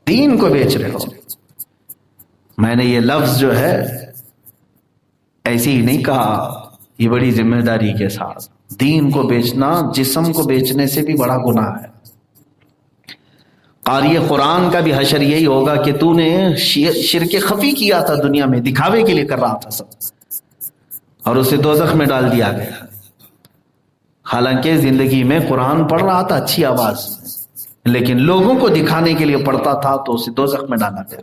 دین کو بیچ رہے ہو۔ میں نے یہ لفظ جو ہے ایسے ہی نہیں کہا، یہ بڑی ذمہ داری کے ساتھ، دین کو بیچنا جسم کو بیچنے سے بھی بڑا گناہ ہے۔ قاری قرآن کا بھی حشر یہی ہوگا کہ تو نے شرک خفی کیا تھا دنیا میں، دکھاوے کے لیے کر رہا تھا سب، اور اسے دوزخ میں ڈال دیا گیا۔ حالانکہ زندگی میں قرآن پڑھ رہا تھا اچھی آواز میں، لیکن لوگوں کو دکھانے کے لیے پڑھتا تھا تو اسے دوزخ میں ڈالا گیا۔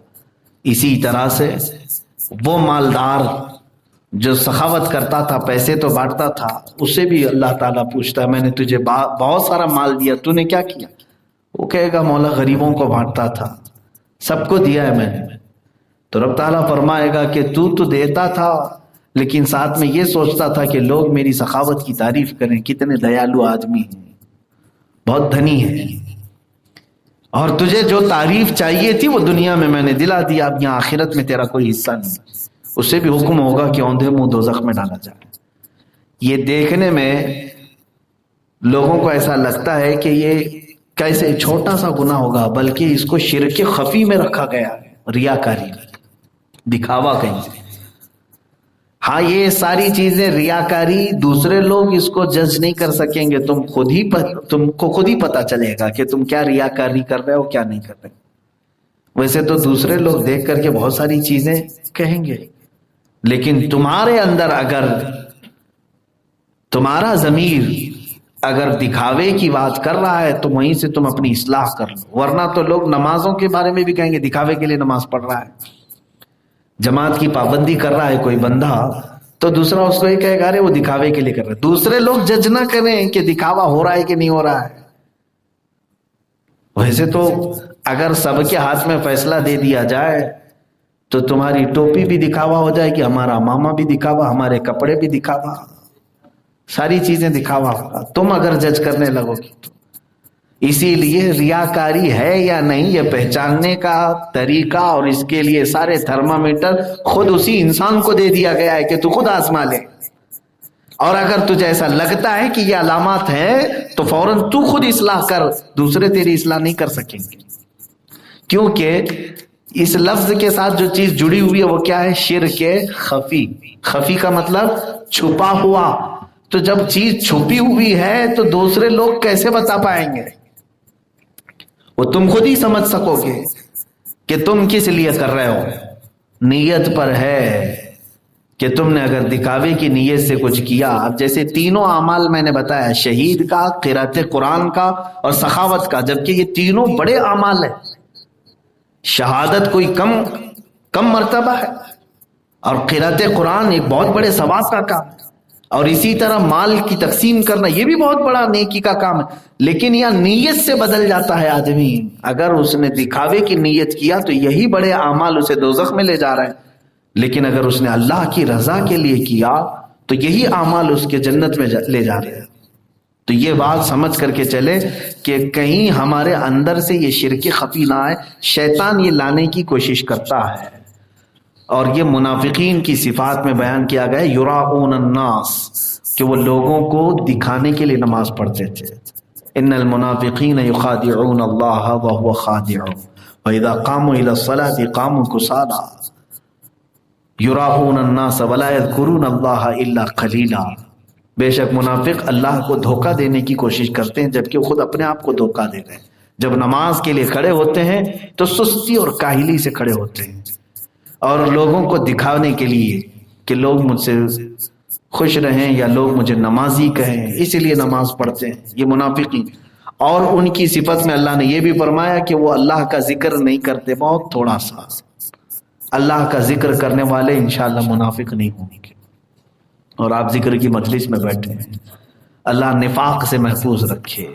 اسی طرح سے وہ مالدار جو سخاوت کرتا تھا، پیسے تو بانٹتا تھا، اسے بھی اللہ تعالیٰ پوچھتا ہے میں نے تجھے بہت سارا مال دیا، تو نے کیا کیا؟ وہ کہے گا مولا غریبوں کو بانٹتا تھا، سب کو دیا ہے میں نے۔ تو رب تعالیٰ فرمائے گا کہ تو دیتا تھا لیکن ساتھ میں یہ سوچتا تھا کہ لوگ میری سخاوت کی تعریف کریں، کتنے دیالو آدمی ہیں، بہت دھنی ہیں، اور تجھے جو تعریف چاہیے تھی وہ دنیا میں نے دلا دیا، اب یہاں آخرت میں تیرا کوئی حصہ نہیں۔ اسے بھی حکم ہوگا کہ اوندھے منہ دوزخ میں ڈالا جائے۔ یہ دیکھنے میں لوگوں کو ایسا لگتا ہے کہ یہ کیسے چھوٹا سا گناہ ہوگا، بلکہ اس کو شرک خفی میں رکھا گیا ہے، ریاکاری، دکھاوا کہیں سے۔ ہاں یہ ساری چیزیں ریاکاری، دوسرے لوگ اس کو جج نہیں کر سکیں گے، تم کو خود ہی پتا چلے گا کہ تم کیا ریاکاری کر رہے ہو کیا نہیں کر رہے۔ ویسے تو دوسرے لوگ دیکھ کر کے بہت ساری چیزیں کہیں گے، لیکن تمہارے اندر اگر تمہارا ضمیر اگر دکھاوے کی بات کر رہا ہے تو وہیں سے تم اپنی اصلاح کر لو، ورنہ تو لوگ نمازوں کے بارے میں بھی کہیں گے دکھاوے کے لیے نماز پڑھ رہا ہے، جماعت کی پابندی کر رہا ہے کوئی بندہ، تو دوسرا اس کو یہ کہے گا ارے وہ دکھاوے کے لیے کر رہا ہے۔ دوسرے لوگ جج نہ کریں کہ دکھاوا ہو رہا ہے کہ نہیں ہو رہا ہے۔ ویسے تو اگر سب کے ہاتھ میں فیصلہ دے دیا جائے تو تمہاری ٹوپی بھی دکھاوا ہو جائے گی، ہمارا ماما بھی دکھاوا، ہمارے کپڑے بھی دکھاوا، ساری چیزیں دکھاوا ہوگا تم اگر جج کرنے لگو گی تو۔ اسی لیے ریاکاری ہے یا نہیں یہ پہچاننے کا طریقہ اور اس کے لیے سارے تھرمامیٹر خود اسی انسان کو دے دیا گیا ہے کہ تو خود آزما لے، اور اگر تجھے ایسا لگتا ہے کہ یہ علامات ہیں تو فوراً تو خود اصلاح کر، دوسرے تیری اصلاح نہیں کر سکیں گے، کیونکہ اس لفظ کے ساتھ جو چیز جڑی ہوئی ہے وہ کیا ہے؟ شرک خفی. خفی کا مطلب چھپا ہوا. تو جب چیز چھپی ہوئی ہے تو دوسرے لوگ کیسے بتا پائیں گے؟ وہ تم خود ہی سمجھ سکو گے کہ تم کس لیے کر رہے ہو. نیت پر ہے کہ تم نے اگر دکھاوے کی نیت سے کچھ کیا. اب جیسے تینوں اعمال میں نے بتایا، شہید کا، قرأت قرآن کا اور سخاوت کا، جبکہ یہ تینوں بڑے اعمال ہیں. شہادت کوئی کم مرتبہ ہے اور قرأت قرآن ایک بہت بڑے ثواب کا کام ہے. اور اسی طرح مال کی تقسیم کرنا یہ بھی بہت بڑا نیکی کا کام ہے. لیکن یہ نیت سے بدل جاتا ہے آدمی. اگر اس نے دکھاوے کی نیت کیا تو یہی بڑے اعمال اسے دوزخ میں لے جا رہے ہیں. لیکن اگر اس نے اللہ کی رضا کے لیے کیا تو یہی اعمال اس کے جنت میں لے جا رہے ہیں. تو یہ بات سمجھ کر کے چلے کہ کہیں ہمارے اندر سے یہ شرک خفی نہ آئے. شیطان یہ لانے کی کوشش کرتا ہے اور یہ منافقین کی صفات میں بیان کیا گیا، یراؤن الناس، کہ وہ لوگوں کو دکھانے کے لیے نماز پڑھتے تھے. ان المنافقین یخادعون اللہ وهو خادعهم واذا قاموا الى الصلاة قاموا كسالى یراؤن الناس ولا یذکرون اللہ الا قلیلا. بے شک منافق اللہ کو دھوکہ دینے کی کوشش کرتے ہیں جبکہ خود اپنے آپ کو دھوکہ دے رہے ہیں. جب نماز کے لیے کھڑے ہوتے ہیں تو سستی اور کاہلی سے کھڑے ہوتے ہیں اور لوگوں کو دکھانے کے لیے کہ لوگ مجھ سے خوش رہیں یا لوگ مجھے نمازی کہیں، اسی لیے نماز پڑھتے ہیں. یہ منافقین. اور ان کی صفت میں اللہ نے یہ بھی فرمایا کہ وہ اللہ کا ذکر نہیں کرتے، بہت تھوڑا سا. اللہ کا ذکر کرنے والے انشاءاللہ منافق نہیں ہوں گے. اور آپ ذکر کی مجلس میں بیٹھے ہیں، اللہ نفاق سے محفوظ رکھے.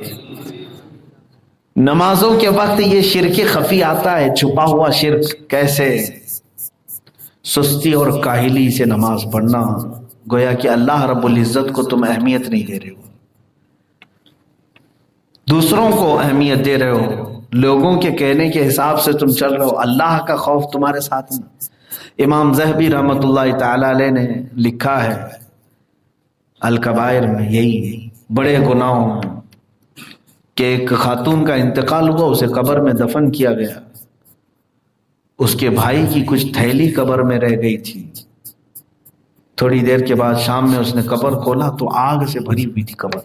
نمازوں کے وقت یہ شرک خفی آتا ہے، چھپا ہوا شرک. کیسے؟ سستی اور کاہلی سے نماز پڑھنا، گویا کہ اللہ رب العزت کو تم اہمیت نہیں دے رہے ہو، دوسروں کو اہمیت دے رہے ہو، لوگوں کے کہنے کے حساب سے تم چل رہے ہو، اللہ کا خوف تمہارے ساتھ نہیں. امام ذہبی رحمۃ اللہ تعالی علیہ نے لکھا ہے الکبائر میں، یہی بڑے گناہوں میں، کہ ایک خاتون کا انتقال ہوا، اسے قبر میں دفن کیا گیا. اس کے بھائی کی کچھ تھیلی قبر میں رہ گئی تھی. تھوڑی دیر کے بعد شام میں اس نے قبر کھولا تو آگ سے بھری ہوئی تھی قبر.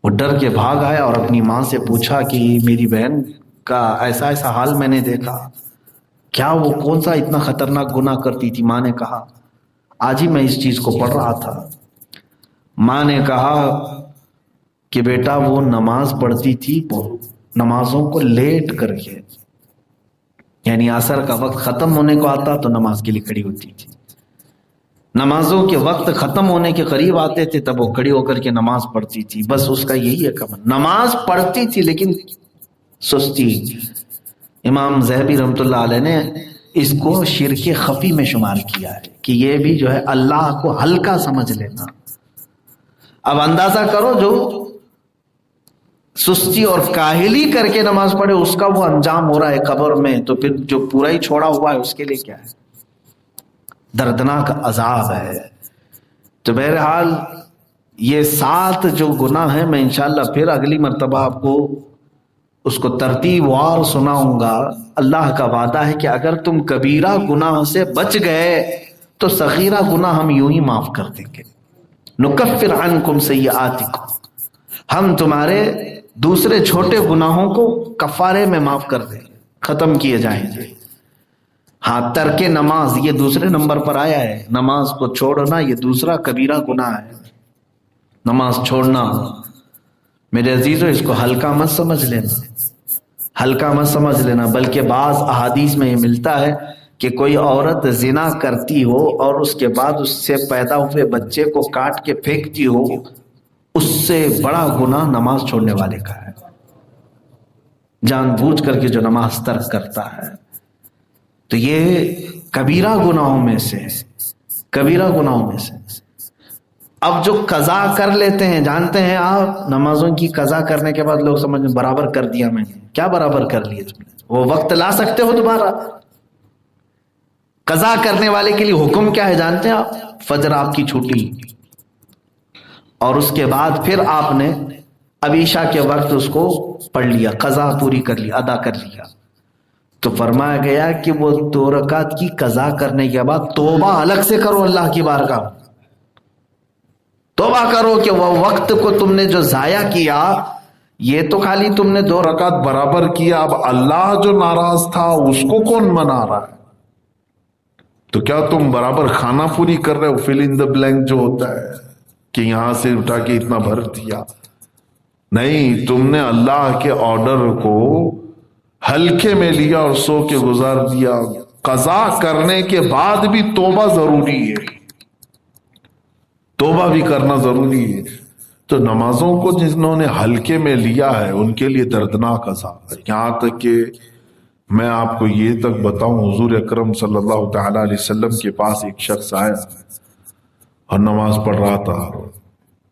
وہ ڈر کے بھاگ آیا اور اپنی ماں سے پوچھا کہ میری بہن کا ایسا حال میں نے دیکھا، کیا وہ کون سا اتنا خطرناک گناہ کرتی تھی؟ ماں نے کہا آج ہی میں اس چیز کو پڑھ رہا تھا. ماں نے کہا کہ بیٹا وہ نماز پڑھتی تھی نمازوں کو لیٹ کر کے، یعنی عصر کا وقت ختم ہونے کو آتا تو نماز کے لیے کھڑی ہوتی تھی، نمازوں کے وقت ختم ہونے کے قریب آتے تھے تب وہ کھڑی ہو کر کے نماز پڑھتی تھی. بس اس کا یہی ہے کمل، نماز پڑھتی تھی لیکن سستی. امام ذہبی رحمۃ اللہ علیہ نے اس کو شرک خفی میں شمار کیا ہے کہ یہ بھی جو ہے اللہ کو ہلکا سمجھ لینا. اب اندازہ کرو جو سستی اور کاہلی کر کے نماز پڑھے اس کا وہ انجام ہو رہا ہے قبر میں، تو پھر جو پورا ہی چھوڑا ہوا ہے اس کے لیے کیا ہے؟ دردناک عذاب ہے. تو بہرحال یہ 7 جو گناہ ہیں میں انشاءاللہ پھر اگلی مرتبہ آپ کو اس کو ترتیب وار سناؤں گا. اللہ کا وعدہ ہے کہ اگر تم کبیرہ گناہ سے بچ گئے تو صغیرہ گناہ ہم یوں ہی معاف کر دیں گے. نکفر عنکم سیئاتکم، ہم تمہارے دوسرے چھوٹے گناہوں کو کفارے میں معاف کر دیں، ختم کیے جائیں گے. ہاں ترک نماز یہ دوسرے نمبر پر آیا ہے. نماز کو چھوڑنا یہ دوسرا کبیرہ گناہ ہے. نماز چھوڑنا میرے عزیزو اس کو ہلکا مت سمجھ لینا، ہلکا مت سمجھ لینا. بلکہ بعض احادیث میں یہ ملتا ہے کہ کوئی عورت زنا کرتی ہو اور اس کے بعد اس سے پیدا ہوئے بچے کو کاٹ کے پھینکتی ہو، اس سے بڑا گناہ نماز چھوڑنے والے کا ہے. جان بوجھ کر کے جو نماز ترک کرتا ہے تو یہ کبیرہ گناہوں میں سے، کبیرہ گناہوں میں سے. اب جو قضا کر لیتے ہیں، جانتے ہیں آپ نمازوں کی قضا کرنے کے بعد لوگ سمجھیں برابر کر دیا میں نے. کیا برابر کر لیے تم نے؟ وہ وقت لا سکتے ہو دوبارہ. قضا کرنے والے کے لیے حکم کیا ہے جانتے ہیں آپ؟ فجر آپ کی چھوٹی اور اس کے بعد پھر آپ نے اب عشاء کے وقت اس کو پڑھ لیا، قضا پوری کر لی، ادا کر لیا. تو فرمایا گیا کہ وہ 2 رکعت کی قضا کرنے کے بعد توبہ الگ سے کرو اللہ کی بارگاہ، توبہ کرو کہ وہ وقت کو تم نے جو ضائع کیا، یہ تو خالی تم نے 2 رکعت برابر کیا، اب اللہ جو ناراض تھا اس کو کون منا رہا ہے؟ تو کیا تم برابر کھانا پوری کر رہے ہو؟ فل ان دا بلینک جو ہوتا ہے کہ یہاں سے اٹھا کے اتنا بھر دیا، نہیں، تم نے اللہ کے آرڈر کو ہلکے میں لیا اور سو کے گزار دیا۔ قضا کرنے کے بعد بھی توبہ ضروری ہے، توبہ بھی کرنا ضروری ہے۔ تو نمازوں کو جنہوں نے ہلکے میں لیا ہے ان کے لیے دردناک عذاب ہے۔ یہاں تک کہ میں آپ کو یہ تک بتاؤں، حضور اکرم صلی اللہ تعالی علیہ وسلم کے پاس ایک شخص آیا اور نماز پڑھ رہا تھا،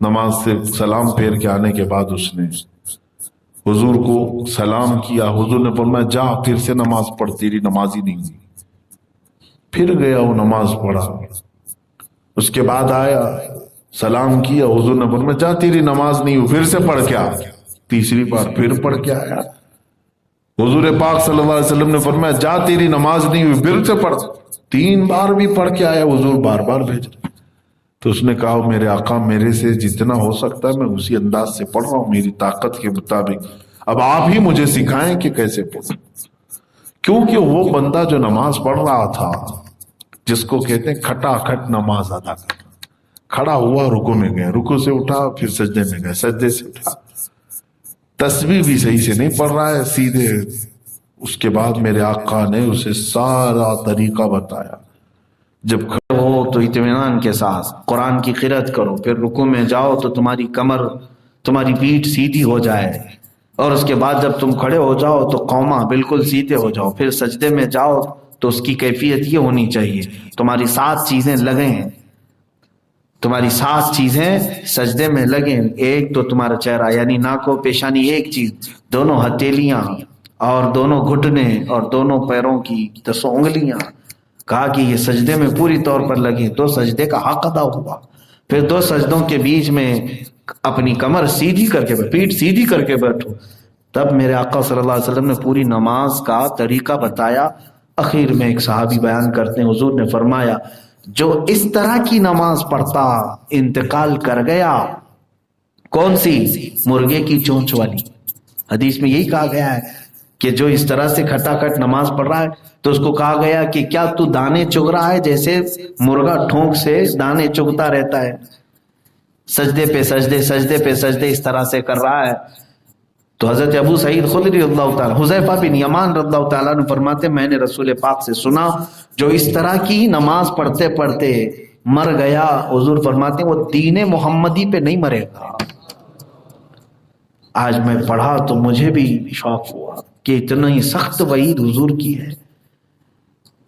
نماز سے سلام پھیر کے آنے کے بعد اس نے حضور کو سلام کیا، حضور نے فرمایا جا پھر سے نماز پڑھ، تیری نماز ہی نہیں ہوئی۔ پھر گیا وہ نماز پڑھا، اس کے بعد آیا سلام کیا، حضور نے فرمایا جا تیری نماز نہیں ہوئی، پھر سے پڑھ کے آ۔ تیسری بار پھر پڑھ کے آیا، حضور پاک صلی اللہ علیہ وسلم نے فرمایا جا تیری نماز نہیں ہوئی، پھر سے پڑھ۔ 3 بار بھی پڑھ کے آیا، حضور بار بار بھیجا۔ تو اس نے کہا میرے آقا میرے سے جتنا ہو سکتا ہے میں اسی انداز سے پڑھ رہا ہوں، میری طاقت کے مطابق، اب آپ ہی مجھے سکھائیں کہ کیسے پڑھوں۔ کیونکہ وہ بندہ جو نماز پڑھ رہا تھا، جس کو کہتے ہیں کھٹا کھٹ نماز ادا کرنا، کھڑا ہوا رکوع میں گیا، رکوع سے اٹھا پھر سجدے میں گیا، سجدے سے اٹھا، تسبیح بھی صحیح سے نہیں پڑھ رہا ہے سیدھے۔ اس کے بعد میرے آقا نے اسے سارا طریقہ بتایا، جب کھڑے ہو تو اطمینان کے ساتھ قرآن کی قرأت کرو، پھر رکوع میں جاؤ تو تمہاری کمر، تمہاری پیٹھ سیدھی ہو جائے، اور اس کے بعد جب تم کھڑے ہو جاؤ تو قوما بالکل سیدھے ہو جاؤ، پھر سجدے میں جاؤ تو اس کی کیفیت یہ ہونی چاہیے تمہاری 7 چیزیں لگیں، تمہاری 7 چیزیں سجدے میں لگیں۔ ایک تو تمہارا چہرہ یعنی ناک و پیشانی ایک چیز، دونوں ہتھیلیاں اور دونوں گھٹنے اور دونوں پیروں کی 10 انگلیاں، کہا کہ یہ سجدے میں پوری طور پر لگیں، تو سجدے کا حق ادا ہوا۔ پھر 2 سجدوں کے بیچ میں اپنی کمر سیدھی کر کے، پیٹھ سیدھی کر کے بیٹھو۔ تب میرے آقا صلی اللہ علیہ وسلم نے پوری نماز کا طریقہ بتایا۔ اخیر میں ایک صحابی بیان کرتے ہیں، حضور نے فرمایا جو اس طرح کی نماز پڑھتا انتقال کر گیا، کون سی؟ مرغے کی چونچ والی۔ حدیث میں یہی کہا گیا ہے کہ جو اس طرح سے کھٹا کھٹ نماز پڑھ رہا ہے تو اس کو کہا گیا کہ کیا تو دانے چگ رہا ہے جیسے مرغا ٹھونک سے دانے چگتا رہتا ہے، سجدے پہ سجدے سجدے پہ سجدے اس طرح سے کر رہا ہے۔ تو حضرت ابو سعید خدری رضی اللہ تعالیٰ، حذیفہ بن یمان رضی اللہ تعالیٰ نے فرماتے میں نے رسول پاک سے سنا جو اس طرح کی نماز پڑھتے پڑھتے مر گیا، حضور فرماتے ہیں وہ دین محمدی پہ نہیں مرے گا۔ آج میں پڑھا تو مجھے بھی شوق ہوا کہ اتنا ہی سخت وعید حضور کی ہے۔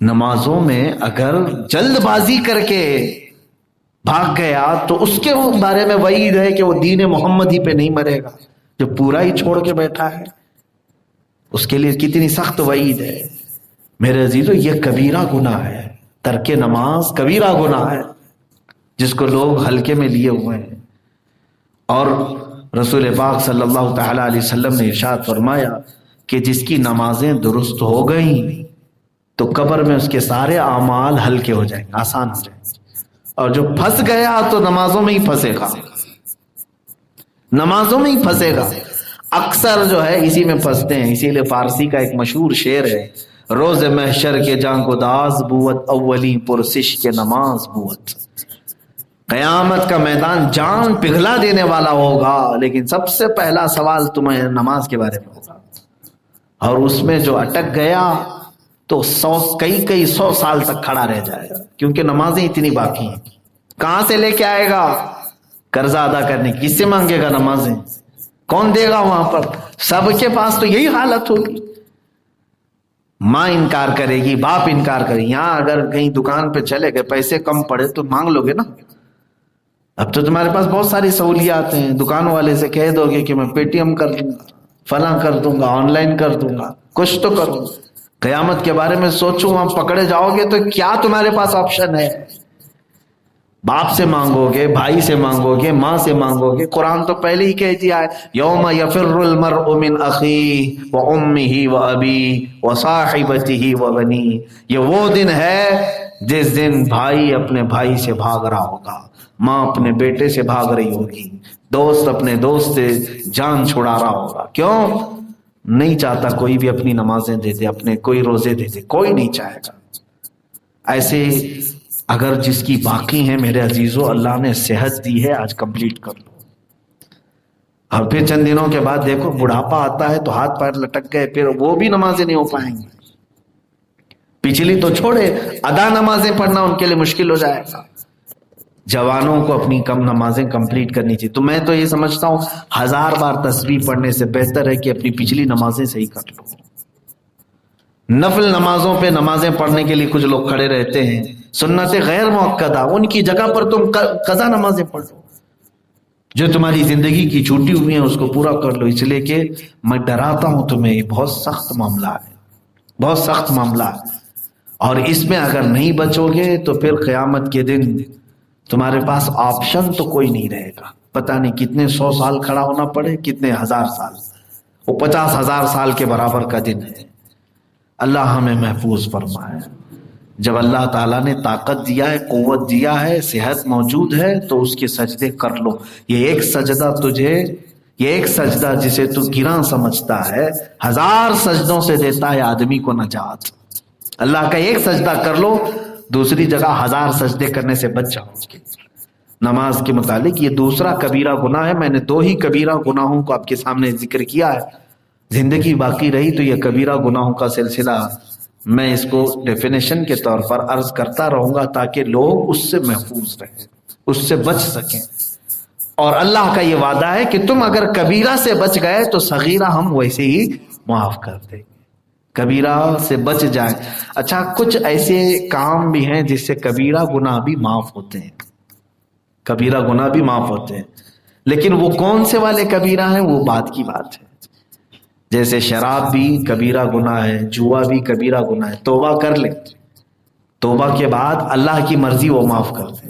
نمازوں میں اگر جلد بازی کر کے بھاگ گیا تو اس کے بارے میں وعید ہے کہ وہ دین محمدی پہ نہیں مرے گا، جو پورا ہی چھوڑ کے بیٹھا ہے اس کے لیے کتنی سخت وعید ہے۔ میرے عزیزو یہ کبیرہ گناہ ہے، ترک نماز کبیرہ گناہ ہے جس کو لوگ ہلکے میں لیے ہوئے ہیں۔ اور رسول پاک صلی اللہ تعالی علیہ وسلم نے ارشاد فرمایا کہ جس کی نمازیں درست ہو گئیں تو قبر میں اس کے سارے اعمال ہلکے ہو جائیں گے، آسان ہو جائیں گے، اور جو پھنس گیا تو نمازوں میں ہی پھنسے گا، نمازوں میں ہی پھنسے گا۔ اکثر جو ہے اسی میں پھنستے ہیں، اسی لیے فارسی کا ایک مشہور شعر ہے، روز محشر کے جان کو داز بوت اولی پرسش کے نماز بوت۔ قیامت کا میدان جان پگھلا دینے والا ہوگا، لیکن سب سے پہلا سوال تمہیں نماز کے بارے میں ہوگا، اور اس میں جو اٹک گیا تو کئی 100 سال تک کھڑا رہ جائے گا، کیونکہ نمازیں اتنی باقی ہیں۔ کہاں سے لے کے آئے گا قرضہ ادا کرنے کی؟ کس سے مانگے گا نمازیں؟ کون دے گا وہاں پر؟ سب کے پاس تو یہی حالت ہوگی، ماں انکار کرے گی، باپ انکار کرے گی۔ یہاں اگر کہیں دکان پہ چلے گئے، پیسے کم پڑے تو مانگ لو گے نا۔ اب تو تمہارے پاس بہت ساری سہولیات ہیں، دکان والے سے کہہ دو گے کہ میں پے ٹی ایم کر دوں گا، فلاں کر دوں گا، آن لائن کر دوں گا، کچھ تو کروں۔ قیامت کے بارے میں سوچو، وہاں پکڑے جاؤ گے تو کیا تمہارے پاس آپشن ہے؟ باپ سے مانگو گے، بھائی سے مانگو گے، ماں سے مانگو گے. قرآن تو پہلے ہی کہہ دیا ہے یوم یفر المرء من اخیہ وامہ وابیہ وصاحبتہ وبنیہ. یہ وہ دن ہے جس دن بھائی اپنے بھائی سے بھاگ رہا ہوگا، ماں اپنے بیٹے سے بھاگ رہی ہوگی، دوست اپنے دوست سے جان چھڑا رہا ہوگا. کیوں؟ نہیں چاہتا کوئی بھی اپنی نمازیں دے دے، اپنے کوئی روزے دے دے، کوئی نہیں چاہے گا. ایسے اگر جس کی باقی ہیں میرے عزیزو، اللہ نے صحت دی ہے، آج کمپلیٹ کر لو. اور پھر چند دنوں کے بعد دیکھو بڑھاپا آتا ہے تو ہاتھ پیر لٹک گئے، پھر وہ بھی نمازیں نہیں ہو پائیں گی. پچھلی تو چھوڑے، ادا نمازیں پڑھنا ان کے لیے مشکل ہو جائے گا. جوانوں کو اپنی کم نمازیں کمپلیٹ کرنی چاہیے. تو میں تو یہ سمجھتا ہوں 1000 بار تسبیح پڑھنے سے بہتر ہے کہ اپنی پچھلی نمازیں صحیح کر لو. نفل نمازوں پہ نمازیں پڑھنے کے لیے کچھ لوگ کھڑے رہتے ہیں، سنت غیر مؤکدہ، ان کی جگہ پر تم قضا نمازیں پڑھ لو. جو تمہاری زندگی کی چھوٹی ہوئی ہیں اس کو پورا کر لو. اس لیے کہ میں ڈراتا ہوں تمہیں، یہ بہت سخت معاملہ ہے، بہت سخت معاملہ ہے. اور اس میں اگر نہیں بچو گے تو پھر قیامت کے دن تمہارے پاس آپشن تو کوئی نہیں رہے گا. پتہ نہیں کتنے 100 سال کھڑا ہونا پڑے، کتنے 1000 سال، وہ 50,000 سال کے برابر کا دن ہے. اللہ ہمیں محفوظ فرمائے. جب اللہ تعالیٰ نے طاقت دیا ہے، قوت دیا ہے، صحت موجود ہے تو اس کے سجدے کر لو. یہ ایک سجدہ تجھے، یہ ایک سجدہ جسے تو گراں سمجھتا ہے، 1000 سجدوں سے دیتا ہے آدمی کو نجات. اللہ کا ایک سجدہ کر لو، دوسری جگہ 1000 سجدے کرنے سے بچ جاؤ. نماز کے متعلق یہ دوسرا کبیرہ گناہ ہے. میں نے 2 ہی کبیرہ گناہوں کو آپ کے سامنے ذکر کیا ہے. زندگی باقی رہی تو یہ کبیرہ گناہوں کا سلسلہ میں اس کو ڈیفینیشن کے طور پر عرض کرتا رہوں گا تاکہ لوگ اس سے محفوظ رہیں، اس سے بچ سکیں. اور اللہ کا یہ وعدہ ہے کہ تم اگر کبیرہ سے بچ گئے تو صغیرہ ہم ویسے ہی معاف کر دیں گے. کبیرہ سے بچ جائیں. اچھا، کچھ ایسے کام بھی ہیں جس سے کبیرہ گناہ بھی معاف ہوتے ہیں، کبیرہ گناہ بھی معاف ہوتے ہیں. لیکن وہ کون سے والے کبیرہ ہیں وہ بات کی بات ہے. جیسے شراب بھی کبیرہ گناہ ہے، جوا بھی کبیرہ گناہ ہے. توبہ کر لیں، توبہ کے بعد اللہ کی مرضی وہ معاف کر دے.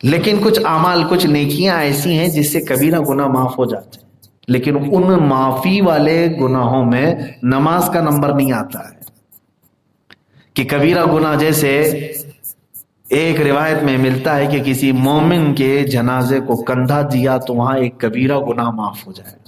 لیکن کچھ اعمال، کچھ نیکیاں ایسی ہیں جس سے کبیرہ گناہ معاف ہو جاتے ہیں، لیکن ان معافی والے گناہوں میں نماز کا نمبر نہیں آتا ہے. کہ کبیرہ گناہ جیسے ایک روایت میں ملتا ہے کہ کسی مومن کے جنازے کو کندھا دیا تو وہاں ایک کبیرہ گناہ معاف ہو جائے گا.